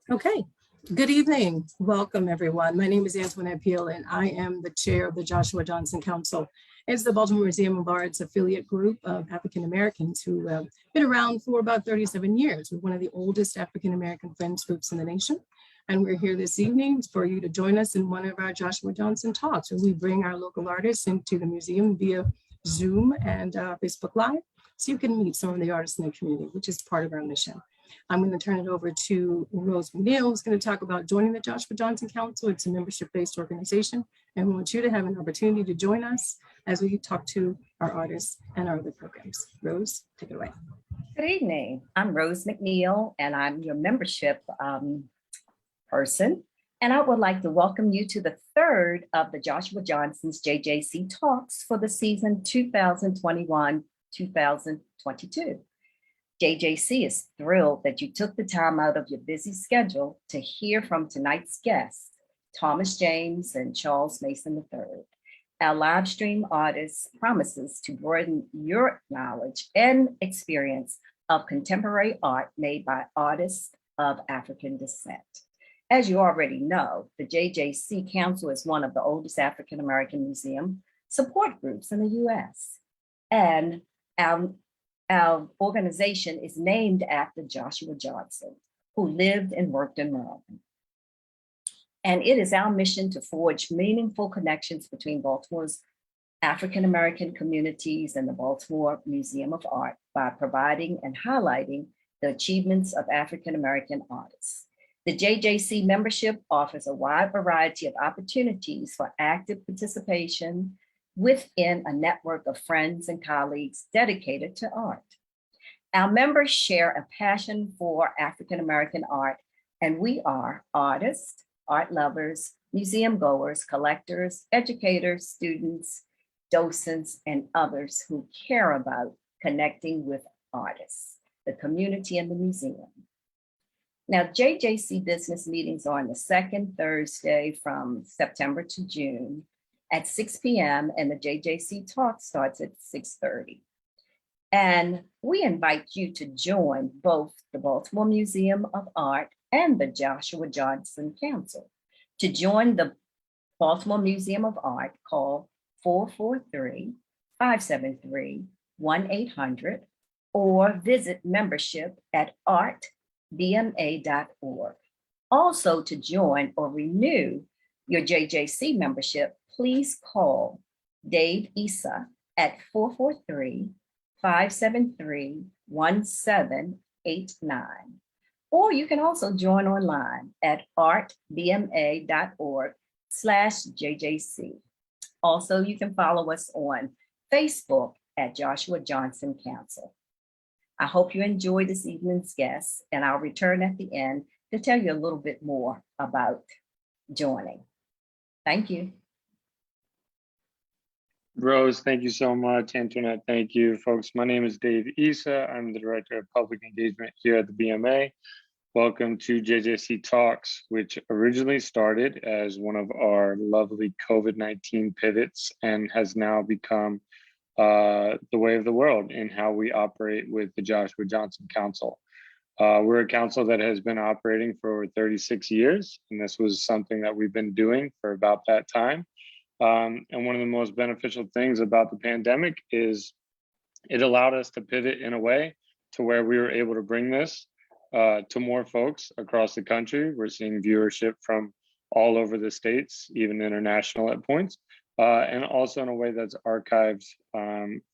Okay, good evening. Welcome, everyone. My name is Antoinette Peel, and I am the chair of the Joshua Johnson Council. It's the Baltimore Museum of Art's affiliate group of African Americans who have been around for about 37 years. We're one of the oldest African American friends groups in the nation. And we're here this evening for you to join us in one of our Joshua Johnson talks, where we bring our local artists into the museum via Zoom and Facebook Live, so you can meet some of the artists in the community, which is part of our mission. I'm going to turn it over to Rose McNeil, who's going to talk about joining the Joshua Johnson Council. It's a membership-based organization, and we want you to have an opportunity to join us as we talk to our artists and our other programs. Rose, take it away. Good evening. I'm Rose McNeil, and I'm your membership person. And I would like to welcome you to the third of the Joshua Johnson's JJC Talks for the season 2021-2022. JJC is thrilled that you took the time out of your busy schedule to hear from tonight's guests, Thomas James and Charles Mason III. Our live stream artist promises to broaden your knowledge and experience of contemporary art made by artists of African descent. As you already know, the JJC Council is one of the oldest African American museum support groups in the US. And our organization is named after Joshua Johnson, who lived and worked in Maryland. And it is our mission to forge meaningful connections between Baltimore's African American communities and the Baltimore Museum of Art by providing and highlighting the achievements of African American artists. The JJC membership offers a wide variety of opportunities for active participation within a network of friends and colleagues dedicated to art. Our members share a passion for African American art, and we are artists, art lovers, museum goers, collectors, educators, students, docents, and others who care about connecting with artists, the community, and the museum. Now, JJC Business Meetings are on the second Thursday from September to June at 6 p.m. and the JJC Talk starts at 6:30. And we invite you to join both the Baltimore Museum of Art and the Joshua Johnson Council. To join the Baltimore Museum of Art, call 443-573-1800 or visit membership at artbma.org. Also, to join or renew your JJC membership, please call Dave Issa at 443-573-1789. Or you can also join online at artbma.org/JJC. Also, you can follow us on Facebook at Joshua Johnson Council. I hope you enjoy this evening's guests, and I'll return at the end to tell you a little bit more about joining. Thank you. Rose, thank you so much. Antoinette, thank you. Folks, my name is Dave Issa. I'm the Director of Public Engagement here at the BMA. Welcome to JJC Talks, which originally started as one of our lovely COVID-19 pivots and has now become the way of the world in how we operate with the Joshua Johnson Council. We're a council that has been operating for over 36 years, and this was something that we've been doing for about that time. And one of the most beneficial things about the pandemic is it allowed us to pivot in a way to where we were able to bring this to more folks across the country. We're seeing viewership from all over the states, even international at points, and also in a way that's archived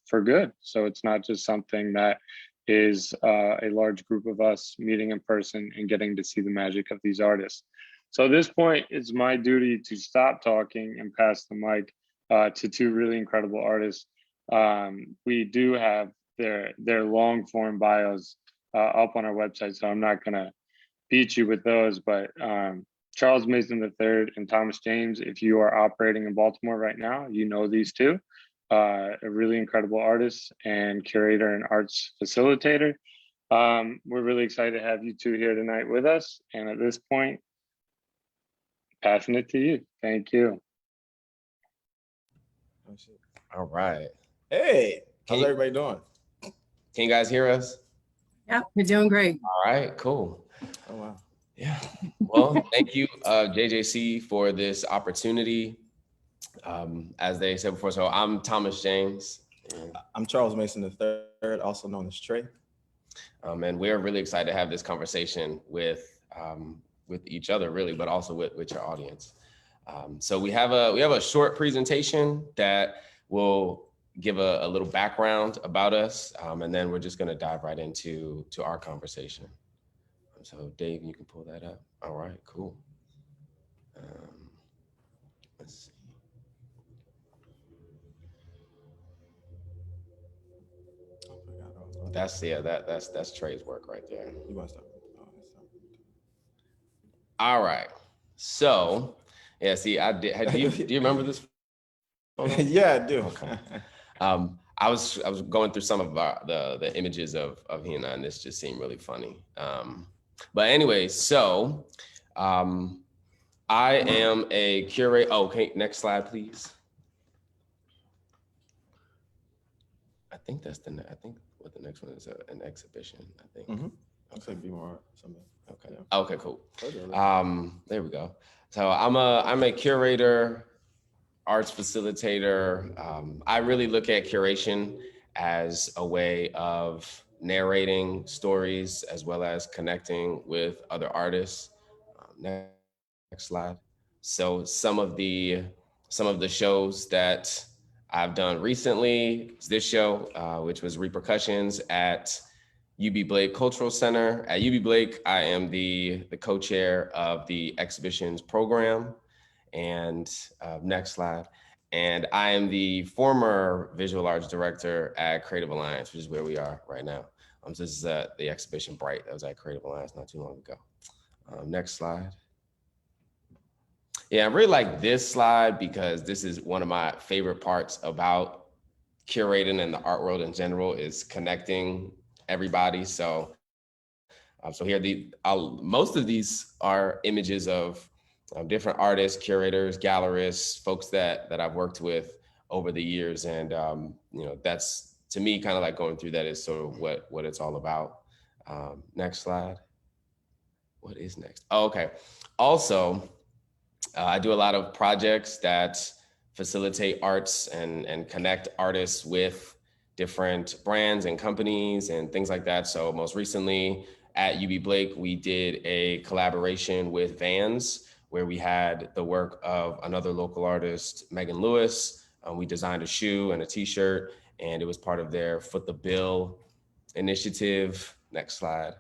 for good. So it's not just something that is a large group of us meeting in person and getting to see the magic of these artists. So at this point, it's my duty to stop talking and pass the mic to two really incredible artists. We do have their long form bios up on our website, so I'm not gonna beat you with those, but Charles Mason III and Thomas James, if you are operating in Baltimore right now, you know these two, a really incredible artist and curator and arts facilitator. We're really excited to have you two here tonight with us. And at this point, passing it to you. Thank you. Oh, shit. All right. Hey, how's everybody doing? Can you guys hear us? Yeah, you're doing great. All right, cool. Oh, wow. Yeah. Well, thank you, JJC, for this opportunity. As they said before, so I'm Thomas James. I'm Charles Mason III, also known as Trey. And we're really excited to have this conversation with each other, really, but also with your audience. So we have a short presentation that will give a little background about us, and then we're just going to dive right into our conversation. So Dave, you can pull that up. All right, cool. Let's see. That's Trey's work right there. You want to start? All right. So, yeah. See, I did. Do you remember this? Yeah, I do. Okay. I was going through some of the images of he and I, and this just seemed really funny. But anyway, so I am a curator. Oh, okay, next slide, please. I think what the next one is an exhibition. I think. Mm-hmm. Looks like be more something. Okay. Yeah. Okay. Cool. Okay. There we go. So I'm a curator, arts facilitator. I really look at curation as a way of narrating stories as well as connecting with other artists. Next slide. So some of the shows that I've done recently is this show, which was Repercussions at Eubie Blake Cultural Center. At Eubie Blake, I am the co-chair of the exhibitions program. And next slide. And I am the former visual arts director at Creative Alliance, which is where we are right now. So this is the exhibition Bright that was at Creative Alliance not too long ago. Next slide. Yeah, I really like this slide because this is one of my favorite parts about curating and the art world in general is connecting everybody. So, so here, most of these are images of different artists, curators, gallerists, folks that I've worked with over the years. And, that's to me kind of like going through that is sort of what it's all about. Next slide. What is next? Oh, okay. Also, I do a lot of projects that facilitate arts and connect artists with different brands and companies and things like that. So most recently at Eubie Blake, we did a collaboration with Vans, where we had the work of another local artist, Megan Lewis. We designed a shoe and a t-shirt, and it was part of their Foot the Bill initiative. Next slide.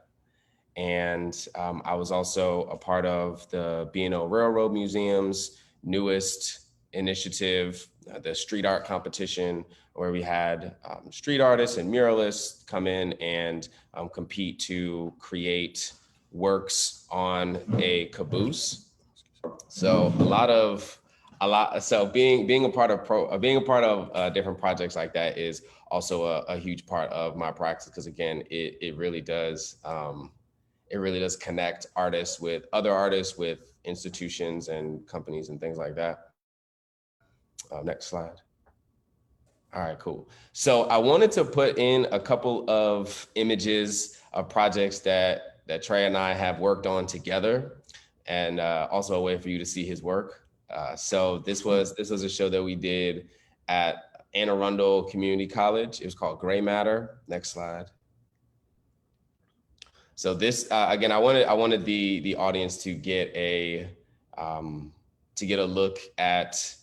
And I was also a part of the B&O Railroad Museum's newest initiative, the street art competition, where we had street artists and muralists come in and compete to create works on a caboose. So so being a part of different projects like that is also a huge part of my practice, because again, it really does connect artists with other artists, with institutions and companies and things like that. Next slide. All right, cool. So I wanted to put in a couple of images of projects that Trey and I have worked on together, and also a way for you to see his work. So this was a show that we did at Arundel Community College. It was called Gray Matter. Next slide. So this again, I wanted the audience to get a look at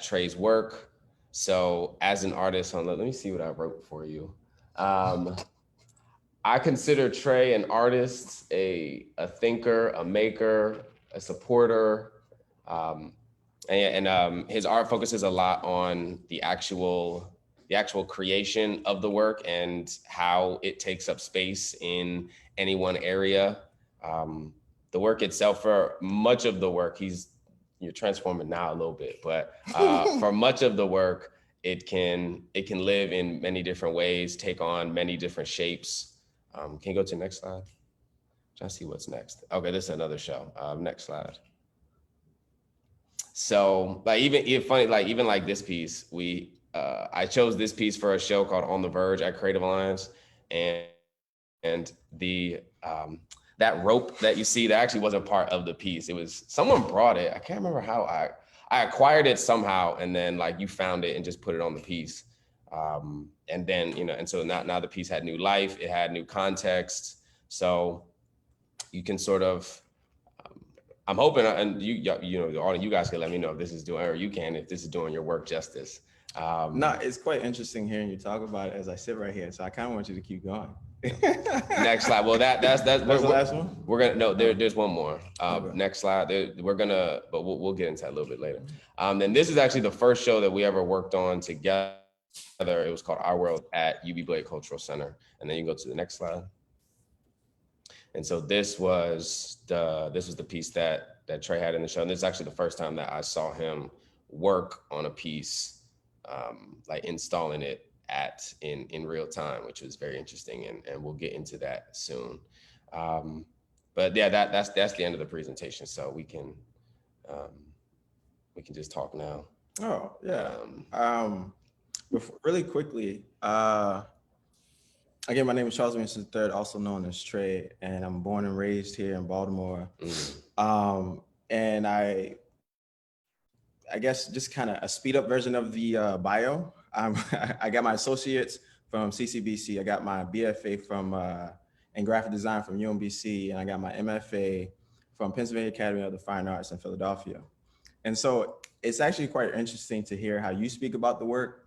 Trey's work. So as an artist, let me see what I wrote for you. I consider Trey an artist, a thinker, a maker, a supporter, and his art focuses a lot on the actual creation of the work and how it takes up space in any one area. The work itself, for much of the work, you're transforming now a little bit, but for much of the work, it can live in many different ways, take on many different shapes. Can you go to the next slide? Trying to see what's next. Okay, this is another show. Next slide. So like even funny, like even like this piece, I chose this piece for a show called On the Verge at Creative Alliance, and the that rope that you see, that actually wasn't part of the piece. It was someone brought it. I can't remember how I acquired it somehow, and then like you found it and just put it on the piece. And then, and so now the piece had new life, it had new context. So you can sort of, I'm hoping, and all of you guys can let me know if this is doing, or you can, if this is doing your work justice. No, it's quite interesting hearing you talk about it as I sit right here. So I kind of want you to keep going. Next slide. Well, that's the last one. We're gonna no. There's one more. Okay. Next slide. But we'll get into that a little bit later. Then this is actually the first show that we ever worked on together. It was called Our World at Eubie Blake Cultural Center. And then you go to the next slide. And so this was the piece that Trey had in the show. And this is actually the first time that I saw him work on a piece, like installing it in real time, which was very interesting. And we'll get into that soon. But yeah, that's the end of the presentation. So we can just talk now. Oh, yeah. Really quickly, again, my name is Charles Mason III, also known as Trey, and I'm born and raised here in Baltimore. And I guess just kind of a speed up version of the bio. I got my associates from CCBC. I got my BFA in graphic design from UMBC, and I got my MFA from Pennsylvania Academy of the Fine Arts in Philadelphia. And so it's actually quite interesting to hear how you speak about the work,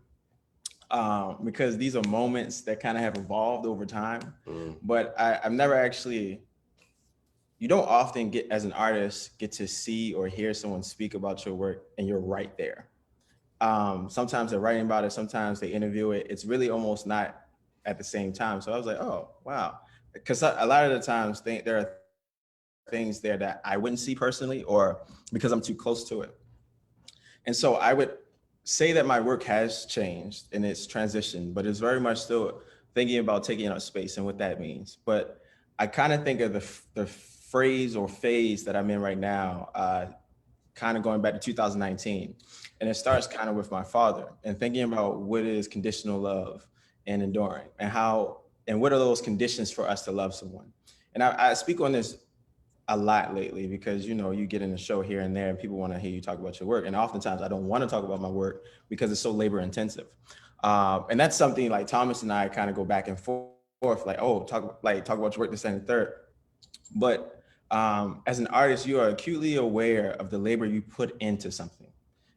because these are moments that kind of have evolved over time. But I've never actually, you don't often get, as an artist, get to see or hear someone speak about your work and you're right there. Sometimes they're writing about it, sometimes they interview it. It's really almost not at the same time. So I was like, oh, wow. Because a lot of the times there are things there that I wouldn't see personally, or because I'm too close to it. And so I would say that my work has changed and it's transitioned, but it's very much still thinking about taking up space and what that means. But I kind of think of the phrase or phase that I'm in right now, kind of going back to 2019. And it starts kind of with my father and thinking about what is conditional love and enduring, and what are those conditions for us to love someone. And I speak on this a lot lately because, you get in the show here and there and people want to hear you talk about your work. And oftentimes I don't want to talk about my work because it's so labor intensive. And that's something like Thomas and I kind of go back and forth, like, oh, talk about your work, this and the third. But as an artist, you are acutely aware of the labor you put into something.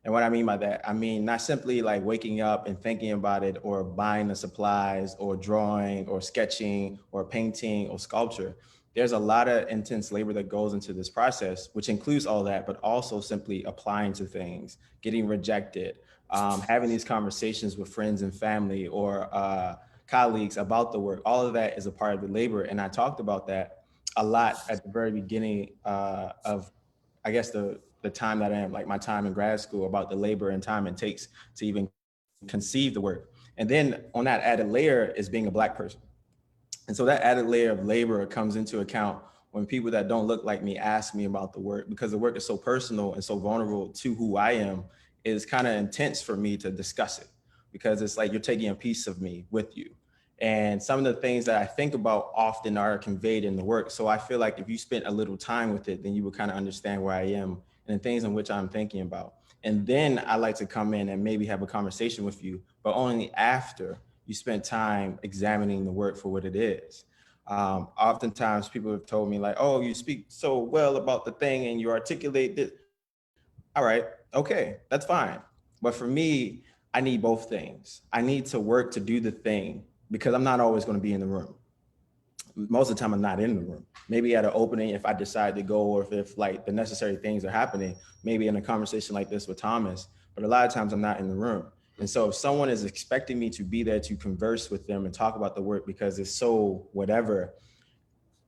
And what I mean by that, I mean, not simply like waking up and thinking about it or buying the supplies or drawing or sketching or painting or sculpture. There's a lot of intense labor that goes into this process, which includes all that, but also simply applying to things, getting rejected, having these conversations with friends and family or colleagues about the work. All of that is a part of the labor. And I talked about that a lot at the very beginning of, I guess, the time that I am, like my time in grad school, about the labor and time it takes to even conceive the work. And then on that added layer is being a Black person. And so that added layer of labor comes into account when people that don't look like me ask me about the work, because the work is so personal and so vulnerable to who I am. It's kind of intense for me to discuss it, because it's like you're taking a piece of me with you. And some of the things that I think about often are conveyed in the work. So I feel like if you spent a little time with it, then you would kind of understand where I am and the things in which I'm thinking about. And then I like to come in and maybe have a conversation with you, but only after you spend time examining the work for what it is. Oftentimes people have told me like, oh, you speak so well about the thing and you articulate it. All right, okay, that's fine. But for me, I need both things. I need to work to do the thing because I'm not always going to be in the room. Most of the time I'm not in the room. Maybe at an opening, if I decide to go, or if like the necessary things are happening, maybe in a conversation like this with Thomas, but a lot of times I'm not in the room. And so if someone is expecting me to be there to converse with them and talk about the work because it's so whatever,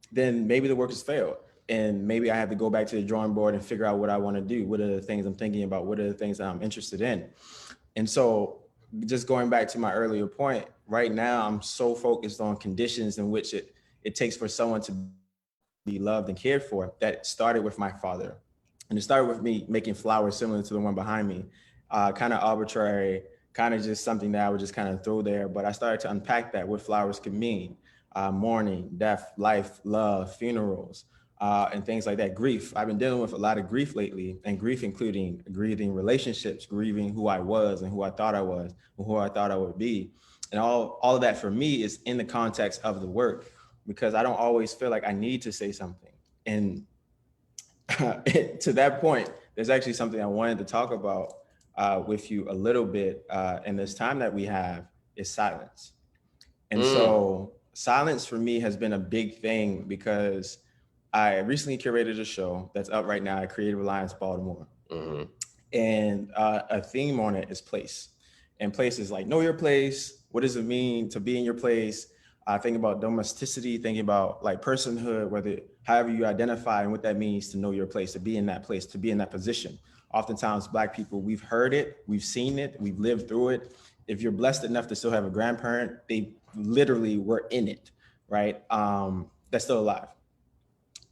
then maybe the work has failed. And maybe I have to go back to the drawing board and figure out what I want to do. What are the things I'm thinking about? What are the things that I'm interested in? And so just going back to my earlier point, right now, I'm so focused on conditions in which it takes for someone to be loved and cared for, that started with my father. And it started with me making flowers similar to the one behind me, kind of arbitrary, kind of just something that I would just kind of throw there. But I started to unpack that, what flowers could mean, mourning, death, life, love, funerals, and things like that. Grief. I've been dealing with a lot of grief lately, and grief including grieving relationships, grieving who I was and who I thought I was, and who I thought I would be. And all of that for me is in the context of the work, because I don't always feel like I need to say something. And to that point, there's actually something I wanted to talk about with you a little bit in this time that we have is silence. And so silence for me has been a big thing, because I recently curated a show that's up right now at Creative Alliance Baltimore. And a theme on it is place. And place is like, know your place. What does it mean to be in your place? Thinking about domesticity, thinking about like personhood, however you identify and what that means to know your place, to be in that place, to be in that position. Oftentimes, Black people, we've heard it, we've seen it, we've lived through it. If you're blessed enough to still have a grandparent, they literally were in it, right? That's still alive.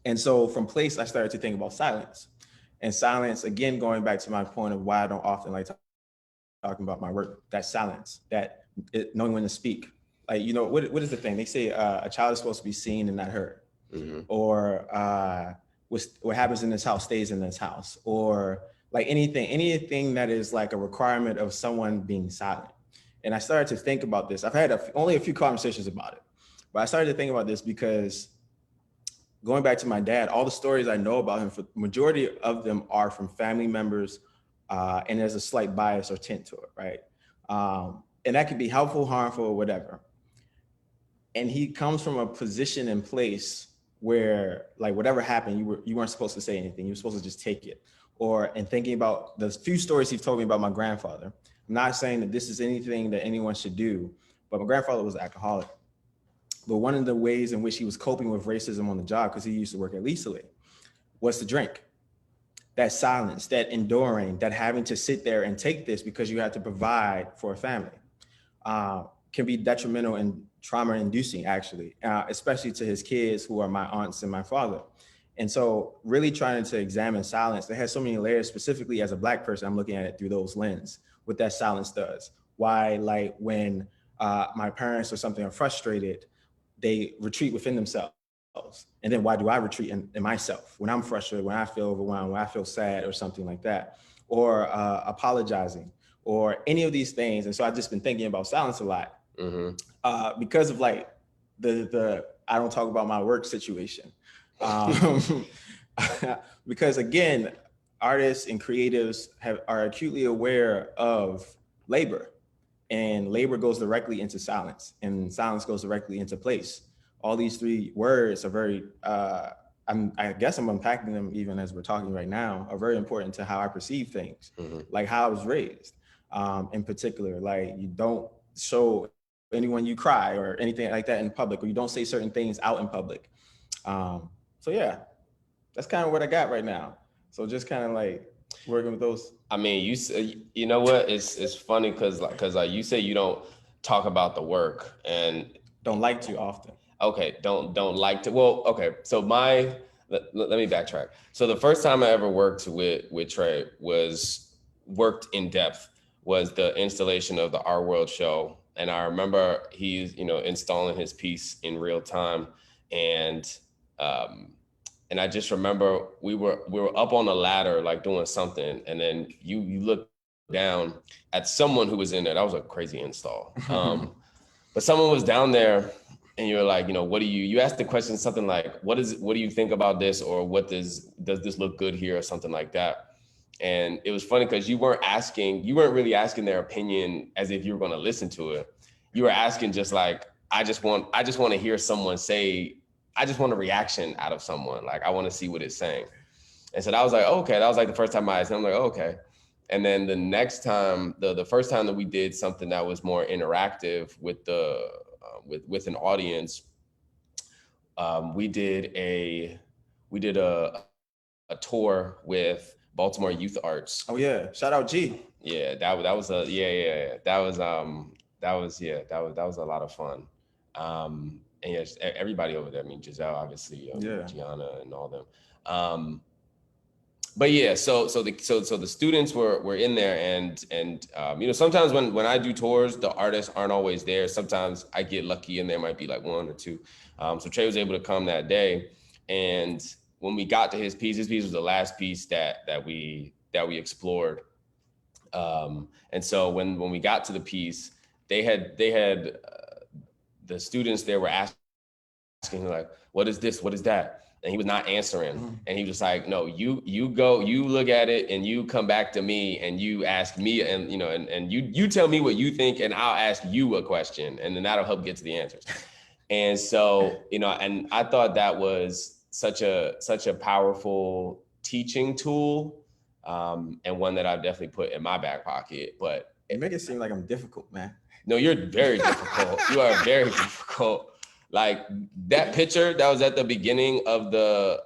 And so from place, I started to think about silence. And silence, again, going back to my point of why I don't often like talking about my work, that silence, knowing when to speak. Like, you know, what is the thing? They say a child is supposed to be seen and not heard. Or what happens in this house stays in this house. Or like anything that is like a requirement of someone being silent. And I started to think about this. I've had only a few conversations about it, but I started to think about this because going back to my dad, all the stories I know about him, for the majority of them are from family members, and there's a slight bias or tint to it, right? And that can be helpful, harmful, or whatever. And he comes from a position and place where, like, whatever happened, you weren't supposed to say anything. You were supposed to just take it. And thinking about the few stories he's told me about my grandfather, I'm not saying that this is anything that anyone should do, but my grandfather was an alcoholic. But one of the ways in which he was coping with racism on the job, because he used to work at Lisa, was to drink. That silence, that enduring, that having to sit there and take this because you have to provide for a family, can be detrimental and trauma-inducing, actually, especially to his kids, who are my aunts and my father. And so really trying to examine silence that has so many layers, specifically as a Black person, I'm looking at it through those lenses, what that silence does. Why, like, when my parents or something are frustrated, they retreat within themselves. And then why do I retreat in myself when I'm frustrated, when I feel overwhelmed, when I feel sad or something like that, or apologizing or any of these things. And so I've just been thinking about silence a lot because of like the I don't talk about my work situation. Because again, artists and creatives are acutely aware of labor, and labor goes directly into silence, and silence goes directly into place. All these three words are very, I guess I'm unpacking them even as we're talking right now, are very important to how I perceive things, like how I was raised in particular. Like, you don't show anyone you cry or anything like that in public, or you don't say certain things out in public. So yeah, that's kind of what I got right now. So just kind of like working with those. I mean, you know what? It's funny because you say you don't talk about the work and don't like to often. Okay, don't like to. Well, okay. So let me backtrack. So the first time I ever worked with Trey worked in depth was the installation of the Art World show, and I remember he's installing his piece in real time, and I just remember we were up on a ladder like doing something, and then you look down at someone who was in there. That was a crazy install, but someone was down there. And you're like, what do you asked the question, something like, what do you think about this? Or does this look good here, or something like that? And it was funny because you weren't really asking their opinion as if you were going to listen to it. You were asking just like, I just want to hear someone say, I just want a reaction out of someone. Like, I want to see what it's saying. And so that was like, okay, that was like the first time I asked him. I'm like, okay. And then the next time, the first time that we did something that was more interactive with with an audience, we did a tour with Baltimore Youth Arts. Oh yeah, shout out G. Yeah, that was a lot of fun. And yes, everybody over there. I mean, Giselle, obviously, Gianna, and all them. but yeah, so the students were in there, and you know, sometimes when I do tours, the artists aren't always there. Sometimes I get lucky and there might be like one or two. So Trey was able to come that day, and when we got to his piece was the last piece that we explored. And so when we got to the piece, they had the students there were asking like, what is this? What is that? And he was not answering. And he was like, no, you go, you look at it and you come back to me and you ask me, and you know, and you tell me what you think, and I'll ask you a question, and then that'll help get to the answers. And so, you know, and I thought that was such a powerful teaching tool, and one that I've definitely put in my back pocket. But You make it seem like I'm difficult, man. no, you're very difficult. You are very difficult. Like that picture that was at the beginning of the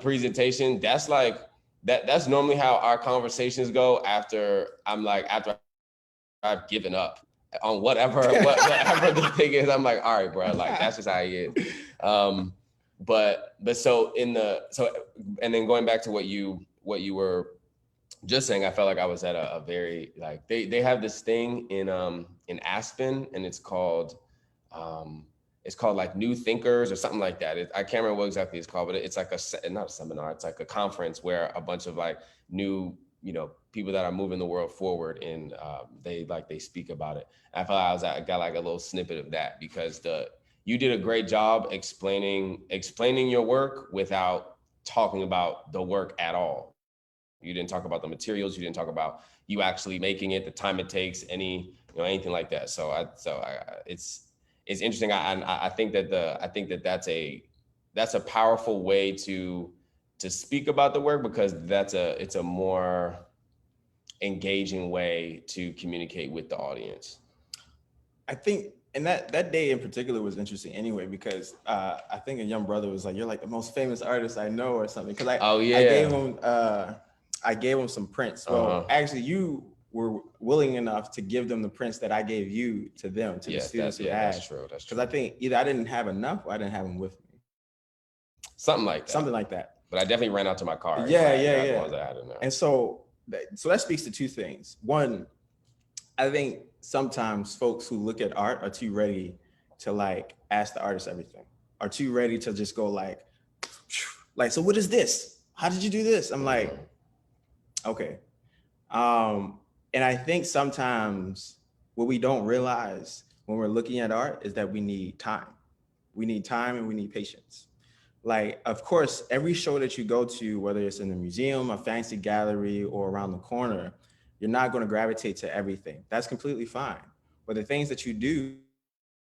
presentation. That's like that's normally how our conversations go after I've given up on whatever the thing is. I'm like, all right, bro, like that's just how he is. But so and then going back to what you were just saying, I felt like I was at a very, like, they have this thing in Aspen, and it's called like New Thinkers or something like that. I can't remember what exactly it's called, but it's like not a seminar, it's like a conference where a bunch of like new, you know, people that are moving the world forward, and they speak about it. And I felt like I got like a little snippet of that, because you did a great job explaining your work without talking about the work at all. You didn't talk about the materials. You didn't talk about you actually making it, the time it takes, anything like that. So it's interesting. I think that that's a powerful way to speak about the work, because it's a more engaging way to communicate with the audience. I think, and that day in particular was interesting anyway, because I think a young brother was like, "You're like the most famous artist I know," or something. Because I gave him some prints. Well, actually, you were willing enough to give them the prints that I gave you to them, to the students who had. That's true. Because I think either I didn't have enough or I didn't have them with me. Something like that. But I definitely ran out to my car. Yeah. And so that speaks to two things. One, I think sometimes folks who look at art are too ready to like ask the artist everything, are too ready to just go like, so what is this? How did you do this? I'm like, okay. And I think sometimes what we don't realize when we're looking at art is that we need time. We need time and we need patience. Like, of course, every show that you go to, whether it's in a museum, a fancy gallery, or around the corner, you're not going to gravitate to everything. That's completely fine. But the things that you do,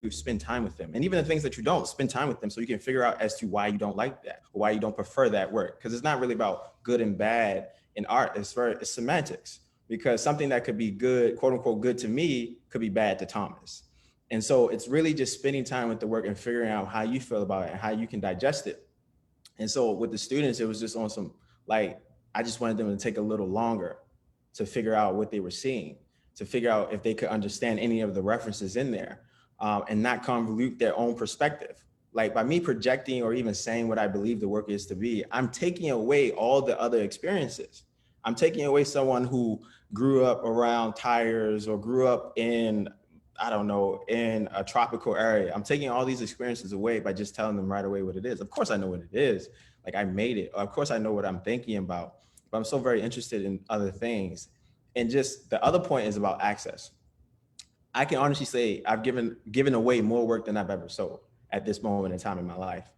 you spend time with them. And even the things that you don't, spend time with them so you can figure out as to why you don't like that, or why you don't prefer that work. Because it's not really about good and bad in art. It's semantics. Because something that could be good, quote unquote, good to me, could be bad to Thomas. And so it's really just spending time with the work and figuring out how you feel about it and how you can digest it. And so with the students, it was just on some, like, I just wanted them to take a little longer to figure out what they were seeing, to figure out if they could understand any of the references in there, and not convolute their own perspective. Like, by me projecting or even saying what I believe the work is to be, I'm taking away all the other experiences. I'm taking away someone who grew up around tires or grew up in, I don't know, in a tropical area. I'm taking all these experiences away by just telling them right away what it is. Of course I know what it is. Like, I made it. Of course I know what I'm thinking about, but I'm so very interested in other things. And just the other point is about access. I can honestly say I've given away more work than I've ever sold at this moment in time in my life.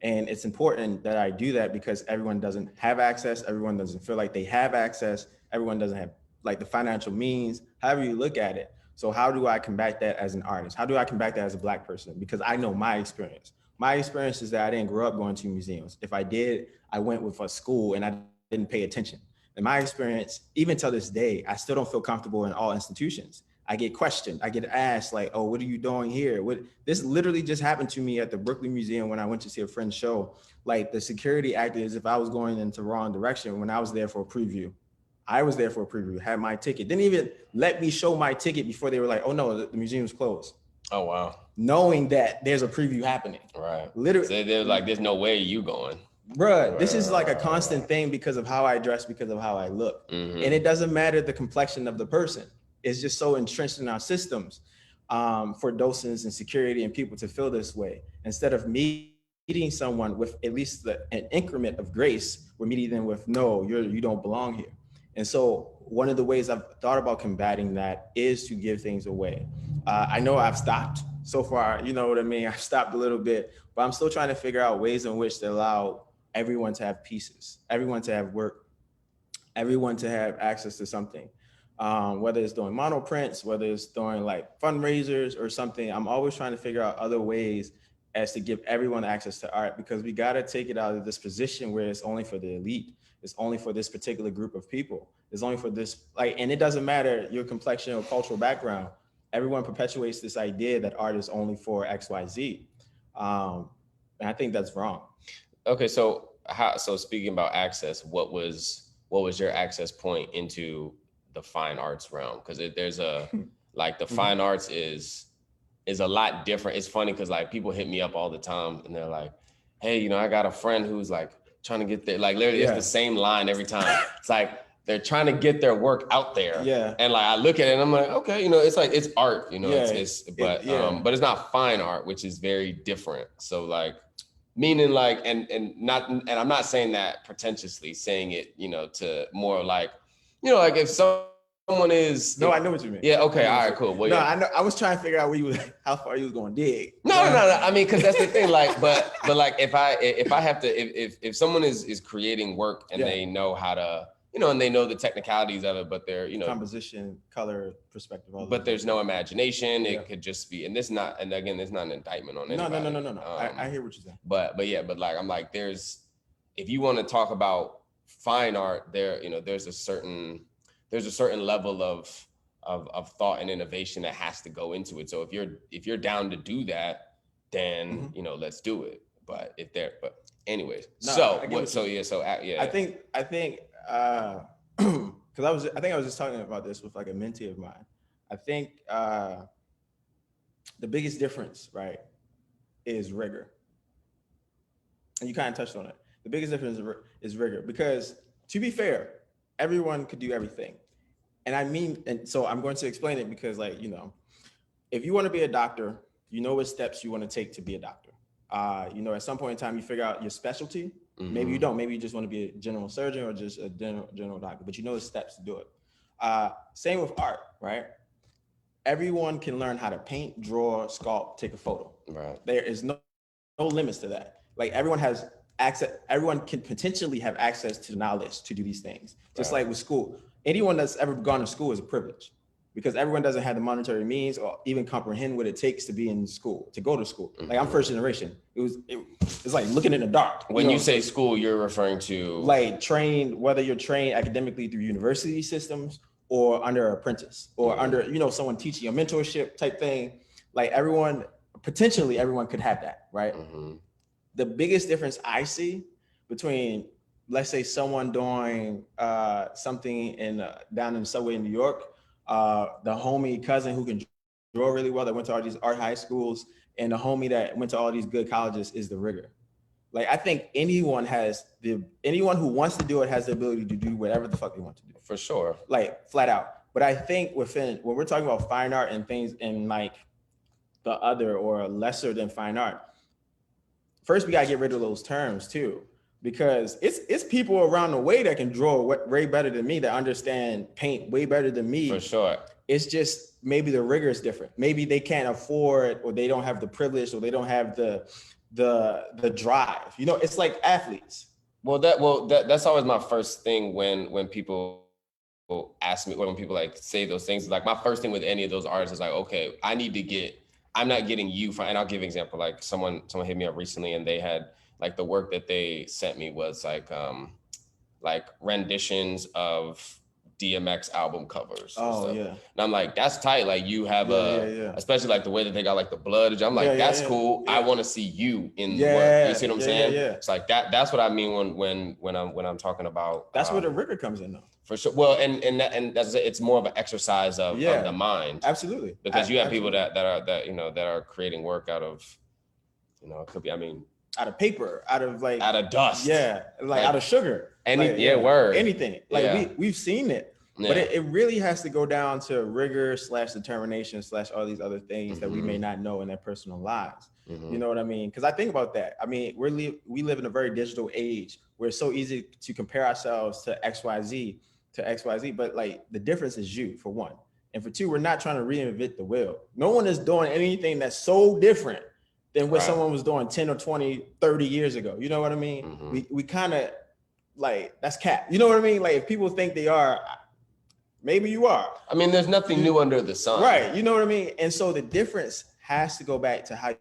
And it's important that I do that because everyone doesn't have access. Everyone doesn't feel like they have access. Everyone doesn't have like the financial means, however you look at it. So how do I combat that as an artist? How do I combat that as a Black person? Because I know my experience. My experience is that I didn't grow up going to museums. If I did, I went with a school and I didn't pay attention. In my experience, even to this day, I still don't feel comfortable in all institutions. I get questioned. I get asked like, "Oh, what are you doing here?" This literally just happened to me at the Brooklyn Museum when I went to see a friend's show. Like, the security acted as if I was going into the wrong direction when I was there for a preview. I was there for a preview, had my ticket. Didn't even let me show my ticket before they were like, "Oh no, the museum's closed." Oh, wow. Knowing that there's a preview happening. Right. Literally. So they're like, there's no way you going. bruh, this is like a constant thing because of how I dress, because of how I look. Mhm. And it doesn't matter the complexion of the person. It's just so entrenched in our systems for docents and security and people to feel this way. Instead of meeting someone with at least an increment of grace, we're meeting them with, no, you don't belong here. And so one of the ways I've thought about combating that is to give things away. I know I've stopped so far, you know what I mean? I've stopped a little bit, but I'm still trying to figure out ways in which to allow everyone to have pieces, everyone to have work, everyone to have access to something. Whether it's doing monoprints, whether it's doing like fundraisers or something, I'm always trying to figure out other ways as to give everyone access to art, because we got to take it out of this position where it's only for the elite. It's only for this particular group of people. It's only for this, like, and it doesn't matter your complexion or cultural background. Everyone perpetuates this idea that art is only for X, Y, Z. And I think that's wrong. Okay, so speaking about access, what was your access point into the fine arts realm? Because there's a like the fine arts is a lot different. It's funny because like people hit me up all the time and they're like, hey, you know, I got a friend who's like trying to get there. Like literally, it's the same line every time. It's like they're trying to get their work out there. Yeah. And like I look at it and I'm like, okay, you know, it's like it's art, you know, but it's not fine art, which is very different. So like meaning like and I'm not saying that pretentiously, saying it, you know, to more like, you know, like if someone is I know what you mean. Yeah, okay, all right, cool. Well, no, I know. I was trying to figure out how far you was going to dig. No. I mean, because that's the thing. Like, but like if I have to, if someone is creating work and they know how to, you know, and they know the technicalities of it, but they're, you know, composition, color, perspective, all but there's no imagination. It could just be, and again, it's not an indictment on anybody. No. I hear what you're saying. But like I'm like, if you want to talk about fine art, there's a certain level of thought and innovation that has to go into it. So if you're down to do that, then you know, let's do it. But anyways, I think because I was just talking about this with like a mentee of mine. I think the biggest difference, right, is rigor. And you kind of touched on it. The biggest difference is rigor, because to be fair, everyone could do everything. And so I'm going to explain it because, like, you know, if you want to be a doctor, you know what steps you want to take to be a doctor. You know, at some point in time, you figure out your specialty. Mm-hmm. Maybe you don't. Maybe you just want to be a general surgeon or just a general doctor, but you know the steps to do it. Same with art, right? Everyone can learn how to paint, draw, sculpt, take a photo. Right. There is no limits to that. Like everyone has access. Everyone can potentially have access to knowledge to do these things. Just like with school. Anyone that's ever gone to school is a privilege, because everyone doesn't have the monetary means or even comprehend what it takes to be in school, to go to school. Mm-hmm. Like I'm first generation. It's like looking in the dark. When you say school, you're referring to like whether you're trained academically through university systems or under apprentice or under, you know, someone teaching you a mentorship type thing. Like potentially everyone could have that, right? Mm-hmm. The biggest difference I see between, let's say, someone doing something down in the subway in New York, the homie cousin who can draw really well that went to all these art high schools, and the homie that went to all these good colleges, is the rigor. Like I think anyone who wants to do it has the ability to do whatever the fuck they want to do. For sure. Like flat out. But I think when we're talking about fine art and things in like the other or lesser than fine art, first we gotta get rid of those terms too. Because it's people around the way that can draw way better than me, that understand paint way better than me. For sure. It's just maybe the rigor is different. Maybe they can't afford, or they don't have the privilege, or they don't have the drive. You know, it's like athletes. That's always my first thing when people ask me, when people like say those things. Like my first thing with any of those artists is like, okay, I'm not getting you from, and I'll give an example. Like someone hit me up recently and they had, like the work that they sent me was like renditions of DMX album covers. Oh yeah. And I'm like, that's tight. Like you have especially like the way that they got like the blood. I'm like, that's cool. Yeah. I want to see you in the work. You see what I'm saying? Yeah. It's like that's what I mean when I'm talking about. That's where the rigor comes in though. For sure. Well, and it's more of an exercise of the mind. Absolutely. Because you have people that are creating work out of, you know, it could be, I mean, of paper, out of like Out of dust. Yeah, like out of sugar. Word. Anything. Like we've seen it. Yeah. But it really has to go down to rigor / determination / all these other things that we may not know in their personal lives. You know what I mean? Because I think about that. I mean, we live in a very digital age where it's so easy to compare ourselves to XYZ, but like the difference is you, for one. And for two, we're not trying to reinvent the wheel. No one is doing anything that's so different than what someone was doing 10 or 20, 30 years ago. You know what I mean? We kind of like, that's cap. You know what I mean? Like if people think they are, maybe you are. I mean, there's nothing new under the sun. Right. You know what I mean? And so the difference has to go back to how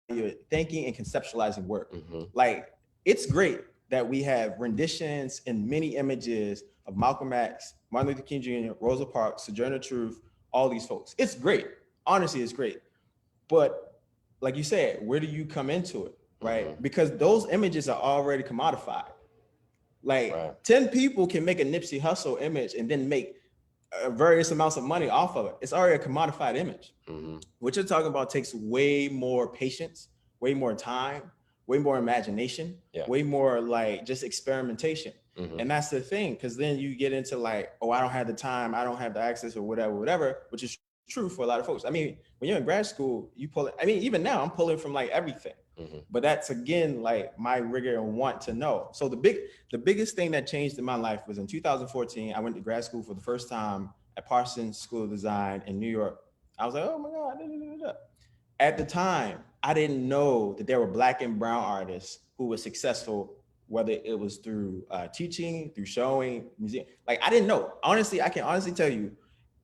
you're thinking and conceptualizing work. Like it's great that we have renditions and many images of Malcolm X, Martin Luther King Jr., Rosa Parks, Sojourner Truth, all these folks. It's great. Honestly, it's great. But like you said, where do you come into it, right? Because those images are already commodified. Like 10 people can make a Nipsey Hussle image and then make various amounts of money off of it. It's already a commodified image. What you're talking about takes way more patience, way more time, way more imagination, way more like just experimentation. And that's the thing, because then you get into like, oh, I don't have the time, I don't have the access or whatever, which is true for a lot of folks. I mean, when you're in grad school, you pull it. I mean, even now I'm pulling from like everything, but that's again, like my rigor and want to know. So the biggest thing that changed in my life was in 2014, I went to grad school for the first time at Parsons School of Design in New York. I was like, oh my God. At the time, I didn't know that there were Black and brown artists who were successful, whether it was through teaching, through showing, museum. Like I didn't know. Honestly, I can honestly tell you,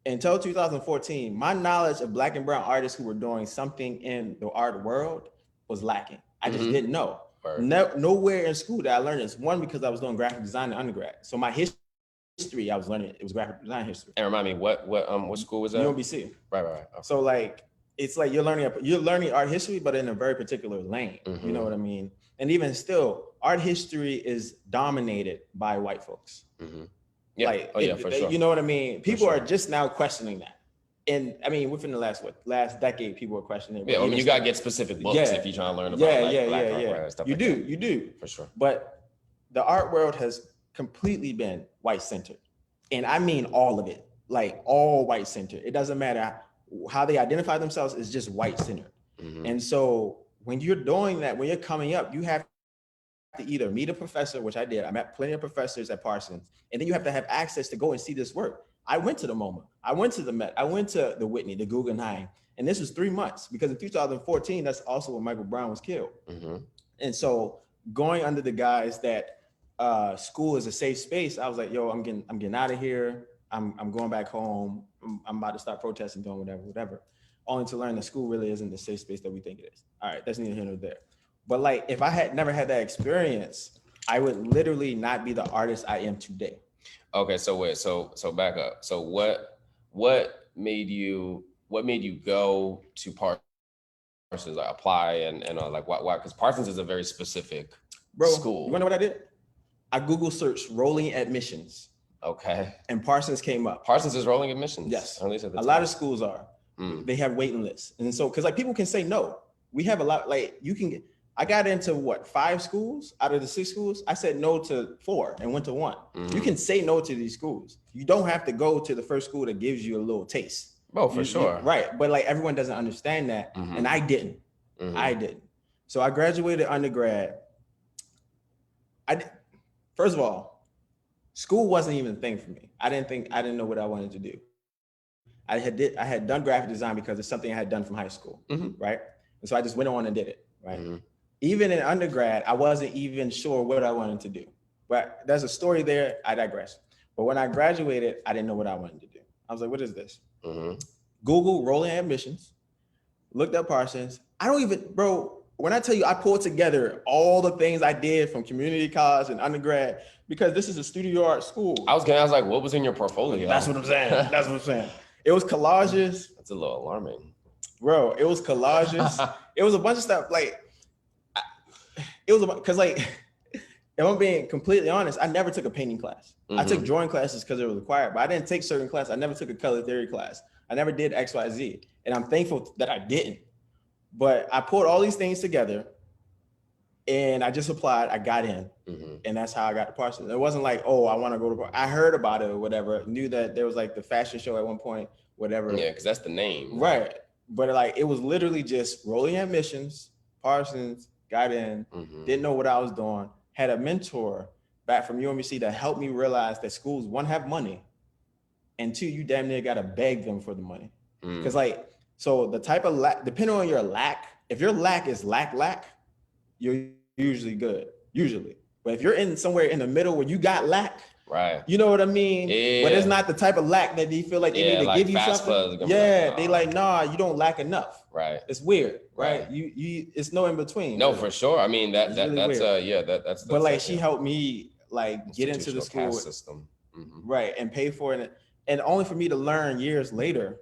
until 2014, my knowledge of Black and brown artists who were doing something in the art world was lacking. I just didn't know. Nowhere in school that I learned this. One, because I was doing graphic design in undergrad. So my history, I was learning, it was graphic design history. And remind me, what school was that? UMBC. Right. Okay. So like, it's like you're learning art history, but in a very particular lane. You know what I mean? And even still, art history is dominated by white folks. Yeah. Like, for sure. You know what I mean? People are just now questioning that. And I mean, within the last decade, people are questioning it. Yeah, I mean, you gotta get specific books if you're trying to learn about Black art, right, stuff You like do, that. you do. For sure. But the art world has completely been white-centered. And I mean all of it, like all white-centered. It doesn't matter how they identify themselves, it's just white-centered. And so when you're doing that, when you're coming up, you have to either meet a professor, which I did. I met plenty of professors at Parsons, and then you have to have access to go and see this work. I went to the MoMA, I went to the Met, I went to the Whitney, the Guggenheim, and this was 3 months because in 2014, that's also when Michael Brown was killed. And so going under the guise that school is a safe space, I was like, yo, I'm getting out of here. I'm going back home. I'm about to start protesting, doing whatever. Only to learn that school really isn't the safe space that we think it is. All right, that's neither here nor there. But like, if I had never had that experience, I would literally not be the artist I am today. Okay, so wait, so back up. So what made you go to Parsons, like apply and like why? Because Parsons is a very specific school. You wanna know what I did? I Google searched rolling admissions. Okay. And Parsons came up. Parsons is rolling admissions. Yes. At least at the a time. lot of schools are. They have waiting lists. And so, because like people can say no. We have a lot, like you can get, I got into what, 5 schools out of the 6 schools? I said no to 4 and went to 1. You can say no to these schools. You don't have to go to the first school that gives you a little taste. Oh, for sure. Right. But like everyone doesn't understand that. And I didn't. I didn't. So I graduated undergrad. First of all, school wasn't even a thing for me. I didn't know what I wanted to do. I had done graphic design because it's something I had done from high school. Right. And so I just went on and did it. Right. Even in undergrad, I wasn't even sure what I wanted to do. But there's a story there. I digress. But when I graduated, I didn't know what I wanted to do. I was like, what is this? Google rolling admissions, looked up Parsons. When I tell you, I pulled together all the things I did from community college and undergrad, because this is a studio art school. I was like, what was in your portfolio? That's what I'm saying. It was collages. That's a little alarming. Bro, it was collages. It was a bunch of stuff. Like, because like, if I'm being completely honest, I never took a painting class. I took drawing classes because it was required, but I didn't take certain classes. I never took a color theory class. I never did XYZ. And I'm thankful that I didn't. But I pulled all these things together And I just applied, I got in, and that's how I got to Parsons. It wasn't like, oh, I want to go to, I heard about it or whatever, knew that there was like the fashion show at one point, whatever. Yeah, because that's the name. Right. But like, it was literally just rolling admissions, Parsons, got in, didn't know what I was doing, had a mentor back from UMBC that helped me realize that schools, one, have money, and two, you damn near got to beg them for the money. Because like, so the type of lack, depending on your lack, if your lack is lack, you're usually good, usually. But if you're in somewhere in the middle where you got lack, right? You know what I mean? Yeah. But it's not the type of lack that they feel like they need to like give you something. Yeah, they like, nah, you don't lack enough. Right. It's weird, right? You it's no in between. No, for sure. I mean that's weird. That's but like she helped me like get into the school system. Right, and pay for it, and only for me to learn years later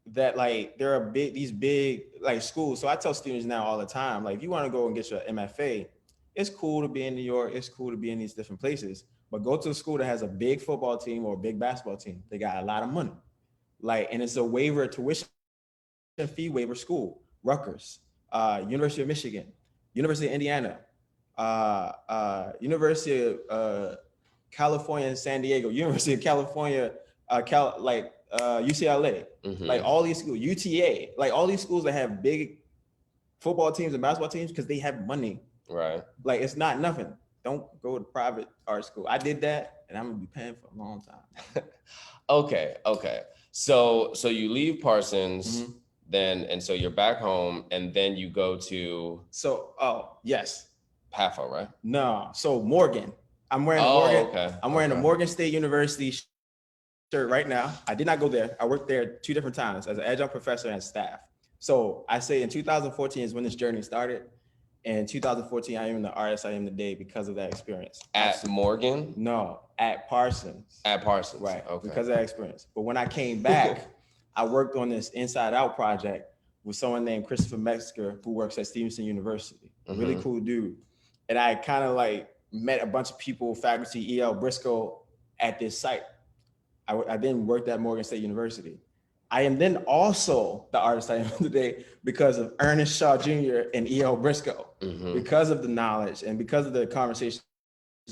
that like there are these big like schools. So I tell students now all the time, like if you want to go and get your MFA, it's cool to be in New York, it's cool to be in these different places, but go to a school that has a big football team or a big basketball team. They got a lot of money, like, and it's a waiver tuition fee waiver school. Rutgers, University of Michigan, University of Indiana, University of California in San Diego, University of California, UCLA, like all these schools, UTA, like all these schools that have big football teams and basketball teams because they have money. Right. Like it's not nothing. Don't go to private art school. I did that and I'm gonna be paying for a long time. Okay. So you leave Parsons then, and so you're back home, and then you go to yes. PAFA, right? No. So Morgan. I'm wearing a Morgan. Okay. I'm wearing a Morgan State University shirt right now. I did not go there. I worked there 2 different times as an adjunct professor and staff. So I say in 2014 is when this journey started. In 2014, I am the artist I am today because of that experience. At Morgan? No, at Parsons. At Parsons, right? Okay. Because of that experience. But when I came back, I worked on this Inside Out project with someone named Christopher Metzger, who works at Stevenson University. A really cool dude. And I kind of like met a bunch of people, faculty, E.L. Briscoe at this site. I then worked at Morgan State University. I am then also the artist I am today because of Ernest Shaw Jr. and E.L. Briscoe, because of the knowledge and because of the conversations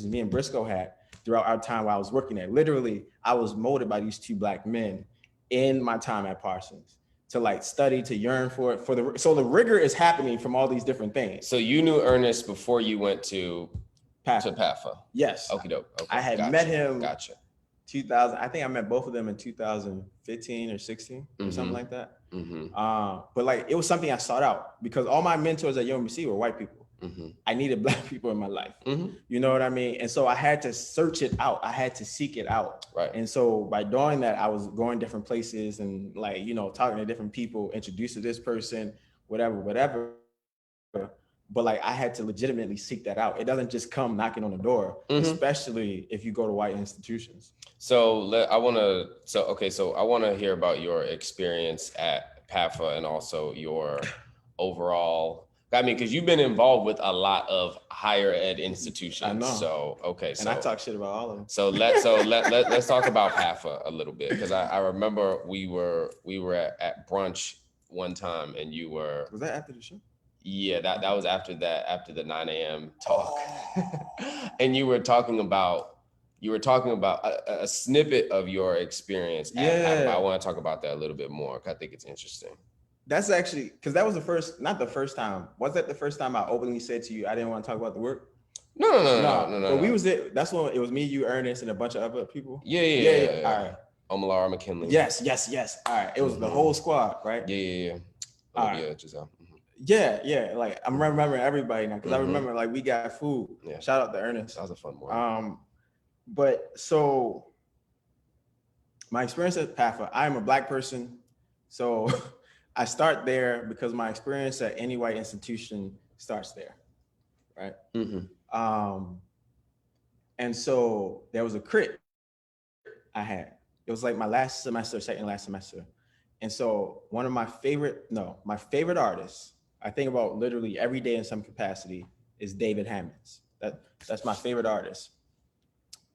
me and Briscoe had throughout our time while I was working there. Literally, I was molded by these 2 Black men in my time at Parsons to like study, to yearn for it, so the rigor is happening from all these different things. So you knew Ernest before you went to PAFA? Yes. Okay, dope. Okay, I had met him. Gotcha. 2000. I think I met both of them in 2015 or 16 or something like that. But like it was something I sought out because all my mentors at UMBC were white people. I needed Black people in my life. You know what I mean? And so I had to search it out. I had to seek it out. Right. And so by doing that, I was going different places and like, you know, talking to different people, introduced to this person, whatever. But like I had to legitimately seek that out. It doesn't just come knocking on the door, especially if you go to white institutions. So I want to hear about your experience at PAFA and also your overall. I mean, because you've been involved with a lot of higher ed institutions. I know. So and I talk shit about all of them. So let's talk about PAFA a little bit because I remember we were at brunch one time and you were. Was that after the show? Yeah, that was after the 9 a.m. talk, and you were talking about a snippet of your experience. I want to talk about that a little bit more because I think it's interesting. That's actually because that was not the first time. Was that the first time I openly said to you I didn't want to talk about the work? No. But we was it. That's when it was me, you, Ernest, and a bunch of other people. Yeah. All right. Omalara McKinley. Yes. All right. It was the whole squad, right? Yeah. All right. Yeah. Like I'm remembering everybody now because I remember like we got food. Yeah. Shout out to Ernest. That was a fun one. But so my experience at PAFA, I am a Black person, so I start there because my experience at any white institution starts there, right? And so there was a crit I had. It was like my last semester, second last semester. And so one of my favorite artists, I think about literally every day in some capacity, is David Hammonds. That's my favorite artist.